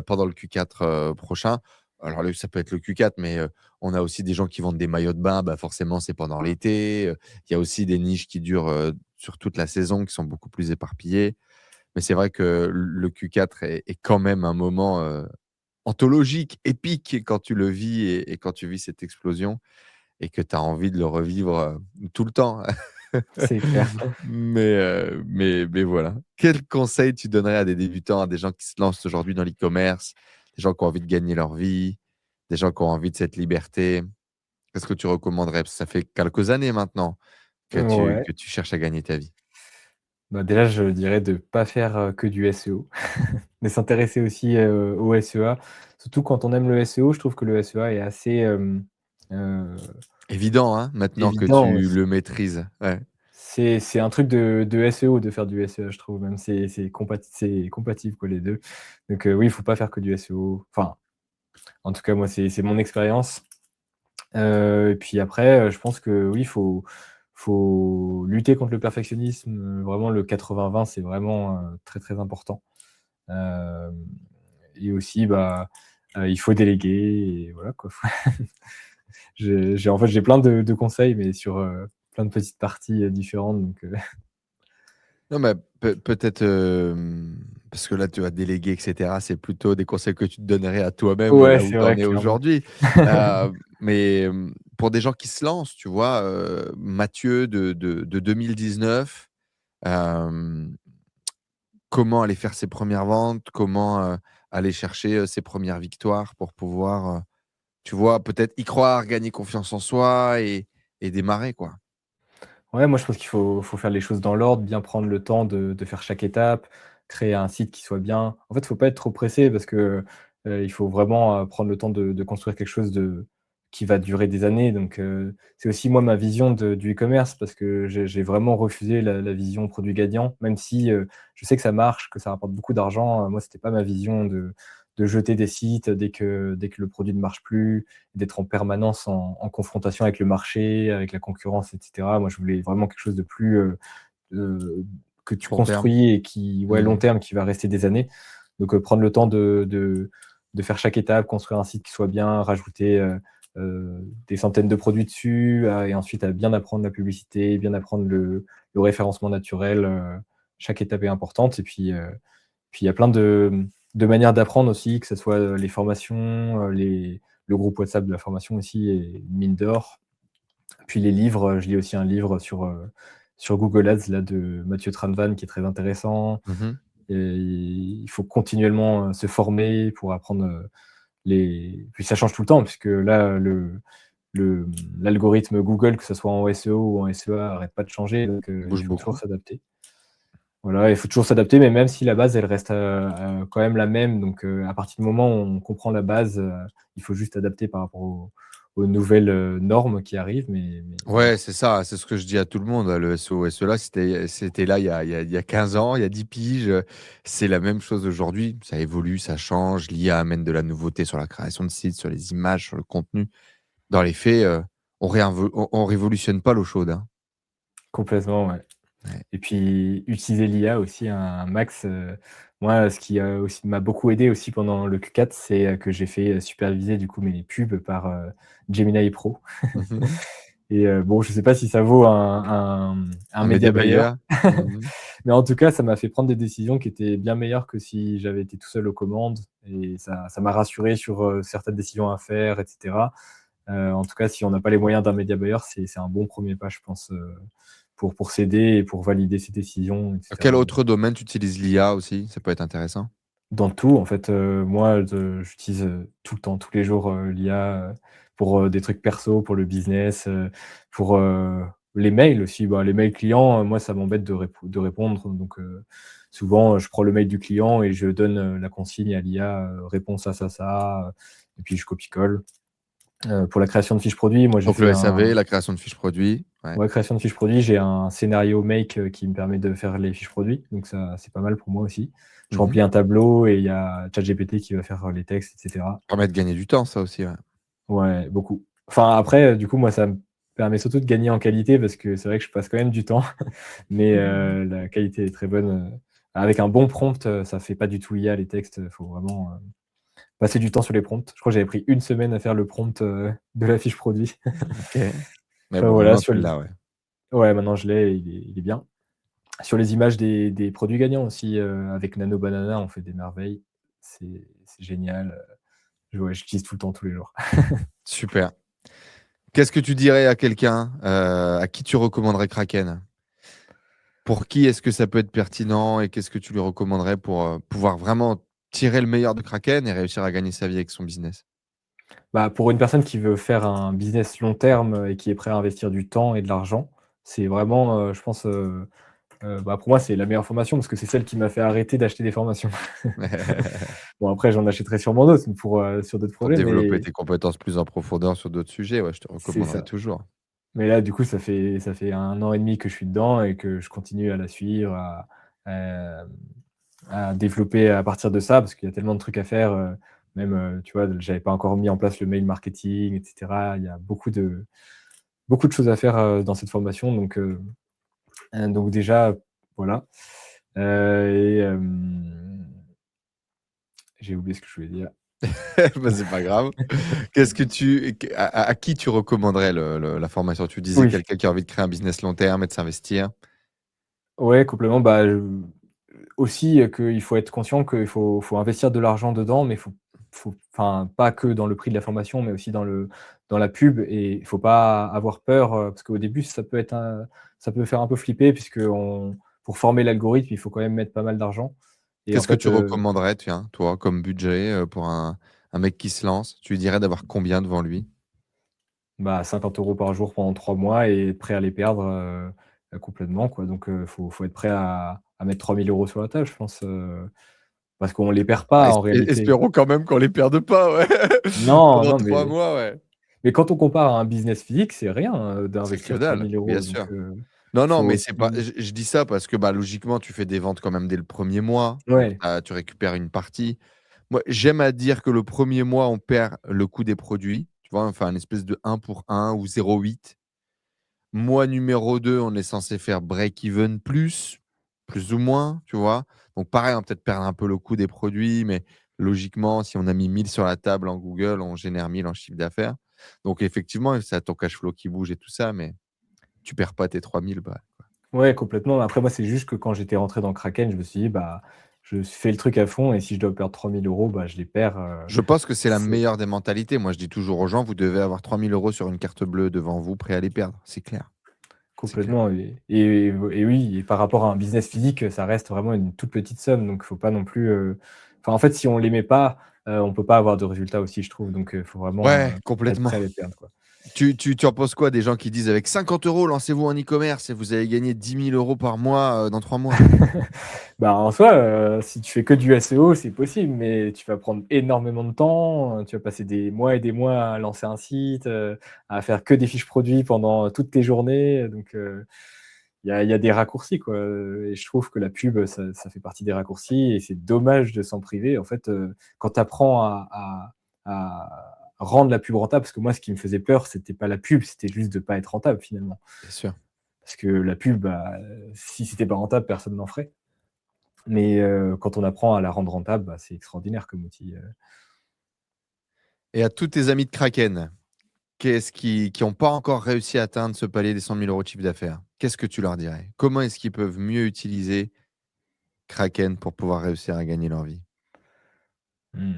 pendant le Q4, prochain. Alors ça peut être le Q4, mais, on a aussi des gens qui vendent des maillots de bain, bah, forcément c'est pendant l'été, il y a aussi des niches qui durent, sur toute la saison, qui sont beaucoup plus éparpillées. Mais c'est vrai que le Q4 est quand même un moment, anthologique, épique quand tu le vis et quand tu vis cette explosion et que tu as envie de le revivre, tout le temps. C'est clair. Mais voilà. Quel conseil tu donnerais à des débutants, à des gens qui se lancent aujourd'hui dans l'e-commerce, des gens qui ont envie de gagner leur vie, des gens qui ont envie de cette liberté? Qu'est-ce que tu recommanderais? Parce que ça fait quelques années maintenant Ouais. que tu cherches à gagner ta vie. Bah, déjà, je dirais de pas faire, que du SEO, mais s'intéresser aussi, au SEA. Surtout quand on aime le SEO, je trouve que le SEA est assez, heu, Évident, hein, maintenant que évident. tu le maîtrises. Ouais. C'est un truc de SEO de faire du SEA, je trouve même. C'est compatible quoi les 2. Donc oui, il faut pas faire que du SEO. Enfin, en tout cas moi c'est mon expérience. Et puis après, je pense que oui, faut lutter contre le perfectionnisme, vraiment le 80-20 c'est vraiment, très, très important. Hem et aussi, bah, il faut déléguer et voilà quoi. En fait, j'ai plein de conseils mais sur, plein de petites parties, différentes donc Non, mais peut-être, parce que là, tu as délégué et cetera, c'est plutôt des conseils que tu te donnerais à toi-même, ouais, là où c'est tu en vrai es clairement. aujourd'hui. Mais, pour des gens qui se lancent, tu vois, Mathieu de 2019, hem, comment aller faire ses premières ventes? Comment, aller chercher, ses premières victoires pour pouvoir, tu vois, peut-être y croire, gagner confiance en soi et démarrer, quoi? Ouais, moi je pense qu'il faut faire les choses dans l'ordre, bien prendre le temps de faire chaque étape, créer un site qui soit bien. En fait, il faut pas être trop pressé parce que, il faut vraiment, prendre le temps de construire quelque chose de qui va durer des années. Donc, c'est aussi moi ma vision du e-commerce parce que j'ai vraiment refusé la vision produit gagnant, même si, je sais que ça marche, que ça rapporte beaucoup d'argent. Moi, c'était pas ma vision de jeter des sites dès que le produit ne marche plus, d'être en permanence en confrontation avec le marché, avec la concurrence et cetera. Moi, je voulais vraiment quelque chose de plus, heu, que tu Long terme? construis et qui ouais, long Mmh. terme, qui va rester des années. Donc, prendre le temps de faire chaque étape, construire un site qui soit bien, rajouter, des centaines de produits dessus, et ensuite à bien apprendre la publicité, bien apprendre le référencement naturel, chaque étape est importante et puis il y a plein de manières d'apprendre aussi, que ce soit, les formations, le groupe WhatsApp de la formation aussi est une mine d'or. Puis les livres, je lis aussi un livre sur Google Ads là de Mathieu Tranvan qui est très intéressant Mmh. et il faut continuellement, se former pour apprendre, les puis ça change tout le temps puisque là le l'algorithme Google, que ce soit en SEO ou en SEA, arrête pas de changer donc Il il bouge faut toujours beaucoup. s'adapter. Voilà, il faut toujours s'adapter, mais même si la base, elle reste, quand même la même, donc à partir du moment où on comprend la base, il faut juste adapter par rapport aux nouvelles, normes qui arrivent, mais voilà. Ouais, c'est ça, c'est ce que je dis à tout le monde, le SOS là, c'était là il y a 15 ans, il y a 10 piges, c'est la même chose aujourd'hui. Ça évolue, ça change, l'IA amène de la nouveauté sur la création de sites, sur les images, sur le contenu. Dans les faits, on révolutionne pas l'eau chaude, hein. Complètement, ouais. Ouais. Et puis utiliser l'IA aussi un max, moi, ce qui, aussi m'a beaucoup aidé aussi pendant le Q4, c'est, que j'ai fait, superviser du coup mes pubs par, Gemini Pro Mmh. et bon, je sais pas si ça vaut un Un média média buyer. buyer. Mmh. Mais en tout cas, ça m'a fait prendre des décisions qui étaient bien meilleures que si j'avais été tout seul aux commandes et ça m'a rassuré sur, certaines décisions à faire et cetera. En tout cas, si on n'a pas les moyens d'un média buyer, c'est un bon premier pas, je pense, pour s'aider et pour valider ses décisions et Dans quel cetera. autre domaine tu utilises l'IA aussi? Ça peut être intéressant. Dans tout, en fait, moi, j'utilise, tout le temps, tous les jours, l'IA, pour, des trucs perso, pour le business, pour, les mails aussi. Bah, les mails clients, moi, ça m'embête de répondre, donc souvent, je prends le mail du client et je donne, la consigne à l'IA, réponse à ça, et puis je copie-colle. Pour la création de fiches produits, moi, j'ai Donc fait le un SAV, la création de fiches produits, ouais. ouais, création de fiches produits, j'ai un scénario make, qui me permet de faire les fiches produits, donc ça, c'est pas mal pour moi aussi. Je Mmh. remplis un tableau et il y a ChatGPT qui va faire, les textes et cetera. Permet de gagner du temps ça aussi, ouais. Ouais, beaucoup. Enfin après, du coup, moi, ça me permet surtout de gagner en qualité parce que c'est vrai que je passe quand même du temps, mais la qualité est très bonne, avec un bon prompt, ça fait pas du tout IA les textes, faut vraiment, passer du temps sur les prompts. Je crois que j'avais pris 1 semaine à faire le prompt, de la fiche produit. OK. Mais Enfin bon, voilà, maintenant sur tu les l'as, ouais. ouais, maintenant je l'ai, il est bien. Sur les images des produits gagnants aussi, avec Nano Banana, on fait des merveilles. C'est génial, ouais, j'utilise tout le temps, tous les jours. Super. Qu'est-ce que tu dirais à quelqu'un, à qui tu recommanderais Kraken? Pour qui est-ce que ça peut être pertinent et qu'est-ce que tu lui recommanderais pour, pouvoir vraiment tirer le meilleur de Kraken et réussir à gagner sa vie avec son business? Bah, pour une personne qui veut faire un business long terme, et qui est prêt à investir du temps et de l'argent, c'est vraiment, je pense, bah, pour moi, c'est la meilleure formation parce que c'est celle qui m'a fait arrêter d'acheter des formations. Bon après, j'en achèterai sûrement d'autres pour, sur d'autres Pour projets, développer mais tes compétences plus en profondeur sur d'autres sujets, ouais, je te c'est recommanderais ça. toujours. Mais là, du coup, ça fait 1 an et demi que je suis dedans et que je continue à la suivre, hem, à développer à partir de ça, parce qu'il y a tellement de trucs à faire, même, tu vois, j'avais pas encore mis en place le mail marketing et cetera. Il y a beaucoup de choses à faire, dans cette formation donc déjà, voilà, et j'ai oublié ce que je voulais dire. Bah, c'est pas grave. Qu'est-ce que tu à qui tu recommanderais la formation? Tu disais Oui, quelqu'un qui a envie de créer un business long terme et de s'investir. ouais, complètement. Bah, aussi, qu'il faut être conscient qu'il faut investir de l'argent dedans, mais faut enfin, pas que dans le prix de la formation, mais aussi dans la pub, et il faut pas avoir peur, parce qu'au début, ça peut faire un peu flipper puisqu'on pour former l'algorithme, il faut quand même mettre pas mal d'argent et en Qu'est-ce que fait, tu recommanderais, tiens, toi, comme budget, pour un mec qui se lance? Tu lui dirais d'avoir combien devant lui? bah, 50 € par jour pendant 3 mois et être prêt à les perdre, complètement, quoi. Donc faut être prêt à mettre 3 000 € sur la table, je pense, parce qu'on les perd Ah, pas en réalité. espérons quand même qu'on les perde pas, ouais. Non, Pendant non, 3 mais mois, ouais. quand on compare à un business physique, c'est rien, C'est que d'investir trois dalle, mille bien euros. Donc sûr. Non, non, faut mais c'est pas aussi je dis ça parce que, bah, logiquement, tu fais des ventes quand même dès le premier mois, donc ouais, tu récupères une partie. Moi, j'aime à dire que le premier mois, on perd le coût des produits, tu vois? Enfin, une espèce de 1 pour 1 ou 0,8. Mois numéro 2, on est censé faire break even plus ou moins, tu vois? Donc pareil, on va peut-être perdre un peu le coût des produits, mais logiquement, si on a mis 1 000 sur la table en Google, on génère 1 000 en chiffre d'affaires. Donc effectivement, c'est ton cash flow qui bouge et tout ça, mais tu perds pas tes 3 000 balles, quoi. ouais, complètement. Après moi, c'est juste que quand j'étais rentré dans Kraken, je me suis dit: «Bah, je fais le truc à fond et si je dois perdre 3 000 €, bah, je les perds», Je pense que c'est la c'est meilleure des mentalités. Moi, je dis toujours aux gens: «Vous devez avoir 3 000 € sur une carte bleue devant vous, prêt à les perdre». C'est clair, c'est clair. complètement, et oui, et par rapport à un business physique, ça reste vraiment une toute petite somme, donc faut pas non plus, enfin, en fait, si on les met pas, on peut pas avoir de résultats aussi, je trouve, donc faut vraiment, Ouais, être complètement. prêt à les perdre, quoi. Tu en penses quoi des gens qui disent: «Avec 50 € lancez-vous en e-commerce et vous allez gagner 10 000 € par mois, dans 3 mois»? Bah, en soi, si tu fais que du SEO, c'est possible, mais tu vas prendre énormément de temps, tu vas passer des mois et des mois à lancer un site, à faire que des fiches produits pendant toutes tes journées, donc il y a des raccourcis, quoi, et je trouve que la pub, ça fait partie des raccourcis et c'est dommage de s'en priver. En fait, quand tu apprends à rendre la pub rentable, parce que moi, ce qui me faisait peur, c'était pas la pub, c'était juste de pas être rentable, finalement. Bien sûr. Parce que la pub, bah, si c'était pas rentable, personne n'en ferait. Mais quand on apprend à la rendre rentable, bah, c'est extraordinaire comme outil. Et à tous tes amis de Kraken, qu'est-ce qui ont pas encore réussi à atteindre ce palier des 100 000 € de chiffre d'affaires, qu'est-ce que tu leur dirais? Comment est-ce qu'ils peuvent mieux utiliser Kraken pour pouvoir réussir à gagner leur vie? Mmh.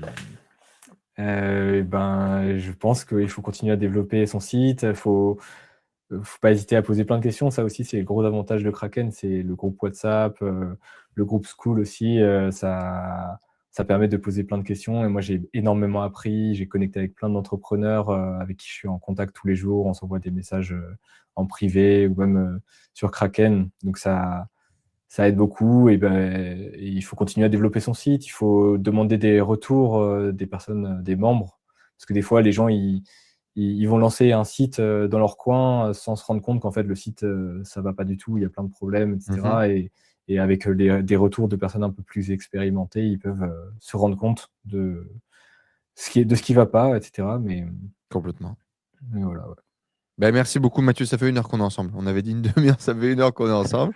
Ben, je pense qu'il faut continuer à développer son site, faut pas hésiter à poser plein de questions. Ça aussi, c'est le gros avantage de Kraken, c'est le groupe WhatsApp, le groupe School aussi, ça permet de poser plein de questions et moi, j'ai énormément appris. J'ai connecté avec plein d'entrepreneurs, avec qui je suis en contact tous les jours. On s'envoie des messages, en privé ou même, sur Kraken, donc ça aide beaucoup, et ben, il faut continuer à développer son site. Il faut demander des retours, des personnes, des membres. Parce que des fois, les gens, ils vont lancer un site, dans leur coin, sans se rendre compte qu'en fait, le site, ça va pas du tout. Il y a plein de problèmes, et Mmh. cetera, et avec, des retours de personnes un peu plus expérimentées, ils peuvent, se rendre compte de ce qui va pas, et cetera. Mais Complètement. Mais voilà, ouais. Ben, merci beaucoup Mathieu, ça fait 1 heure qu'on est ensemble. On avait dit une demi-heure, ça fait 1 heure qu'on est ensemble.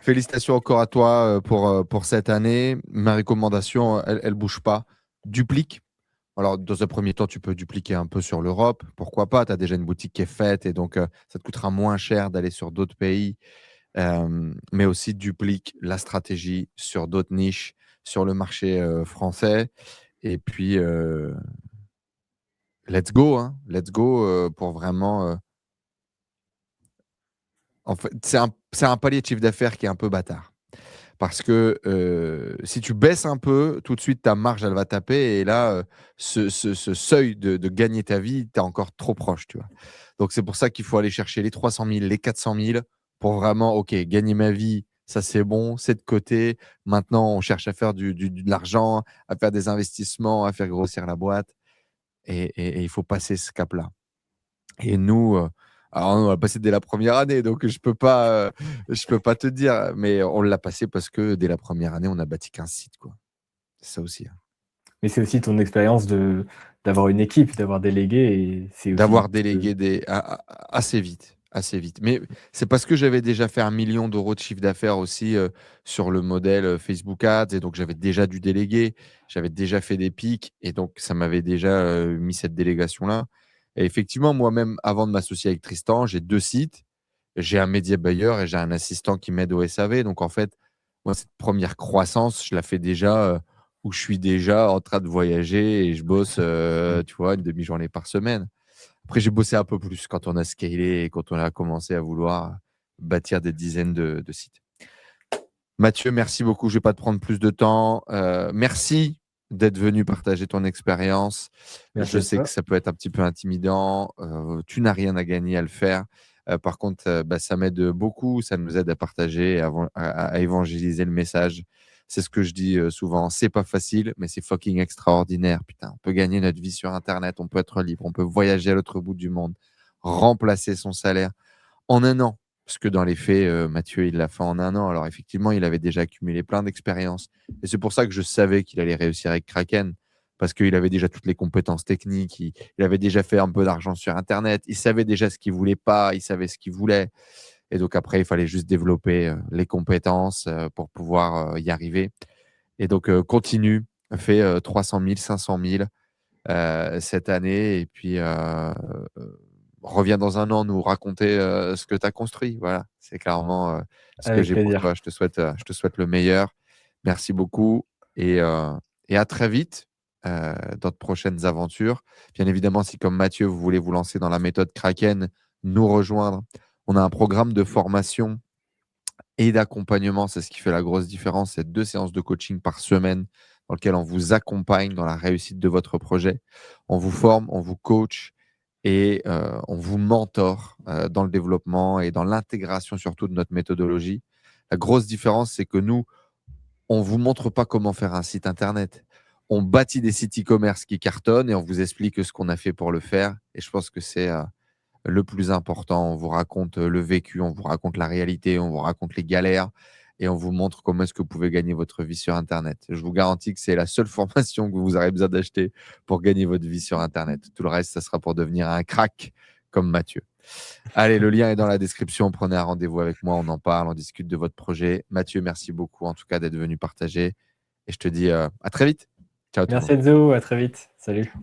Félicitations encore à toi pour cette année. Ma recommandation, elle bouge pas. Duplique. Alors, dans un premier temps, tu peux dupliquer un peu sur l'Europe. Pourquoi pas? Tu as déjà une boutique qui est faite et donc ça te coûtera moins cher d'aller sur d'autres pays. Mais aussi duplique la stratégie sur d'autres niches, sur le marché français. Et puis, let's go, hein. Let's go pour vraiment. En fait, c'est un palier de chiffre d'affaires qui est un peu bâtard. Parce que si tu baisses un peu, tout de suite, ta marge, elle va taper. Et là, ce seuil de gagner ta vie, tu es encore trop proche. Tu vois. Donc, c'est pour ça qu'il faut aller chercher les 300 000, les 400 000 pour vraiment, OK, gagner ma vie, ça c'est bon, c'est de côté. Maintenant, on cherche à faire de l'argent, à faire des investissements, à faire grossir la boîte. Et il faut passer ce cap-là. Et nous, alors on l'a passé dès la première année, donc je peux pas te dire, mais on l'a passé parce que dès la première année, on a bâti qu'un site, quoi. C'est ça aussi, hein. Mais c'est aussi ton expérience d'avoir une équipe, d'avoir délégué et c'est aussi D'avoir délégué assez vite, assez vite. Mais c'est parce que j'avais déjà fait 1 million d'euros de chiffre d'affaires aussi sur le modèle Facebook Ads, et donc j'avais déjà dû déléguer, j'avais déjà fait des pics, et donc ça m'avait déjà mis cette délégation-là. Et effectivement, moi-même, avant de m'associer avec Tristan, j'ai 2 sites. J'ai un média buyer et j'ai un assistant qui m'aide au SAV. Donc, en fait, moi, cette première croissance, je la fais déjà où je suis déjà en train de voyager et je bosse, tu vois, une demi-journée par semaine. Après, j'ai bossé un peu plus quand on a scalé et quand on a commencé à vouloir bâtir des dizaines de sites. Mathieu, merci beaucoup. Je ne vais pas te prendre plus de temps. Merci d'être venu partager ton expérience. merci Je à sais toi. que ça peut être un petit peu intimidant. Tu n'as rien à gagner à le faire. Par contre, bah, ça m'aide beaucoup. Ça nous aide à partager, à évangéliser le message. C'est ce que je dis souvent. C'est pas facile, mais c'est fucking extraordinaire. Putain, on peut gagner notre vie sur Internet. On peut être libre. On peut voyager à l'autre bout du monde. Remplacer son salaire en 1 an. Parce que dans les faits, Mathieu, il l'a fait en 1 an. Alors effectivement, il avait déjà accumulé plein d'expériences. Et c'est pour ça que je savais qu'il allait réussir avec Kraken. Parce qu'il avait déjà toutes les compétences techniques. Il avait déjà fait un peu d'argent sur Internet. Il savait déjà ce qu'il voulait pas. Il savait ce qu'il voulait. Et donc après, il fallait juste développer les compétences pour pouvoir y arriver. Et donc, continue. Fais 300 000, 500 000 cette année. Et puis, reviens dans 1 an nous raconter ce que tu as construit. Voilà, c'est clairement ce que Avec j'ai pour plaisir. toi. Je te souhaite le meilleur. Merci beaucoup et, euh, et à très vite dans de prochaines aventures. Bien évidemment, si comme Mathieu, vous voulez vous lancer dans la méthode Kraken, nous rejoindre. On a un programme de formation et d'accompagnement. C'est ce qui fait la grosse différence. C'est 2 séances de coaching par semaine dans lesquelles on vous accompagne dans la réussite de votre projet. On vous forme, on vous coach et on vous mentor dans le développement et dans l'intégration surtout de notre méthodologie. La grosse différence, c'est que nous, on ne vous montre pas comment faire un site internet. On bâtit des sites e-commerce qui cartonnent et on vous explique ce qu'on a fait pour le faire. Et je pense que c'est le plus important. On vous raconte le vécu, on vous raconte la réalité, on vous raconte les galères et on vous montre comment est-ce que vous pouvez gagner votre vie sur Internet. Je vous garantis que c'est la seule formation que vous aurez besoin d'acheter pour gagner votre vie sur Internet. Tout le reste, ça sera pour devenir un crack comme Mathieu. Allez, le lien est dans la description. Prenez un rendez-vous avec moi, on en parle, on discute de votre projet. Mathieu, merci beaucoup en tout cas d'être venu partager et je te dis à très vite. Ciao tout le Merci monde. Enzo, à très vite. Salut.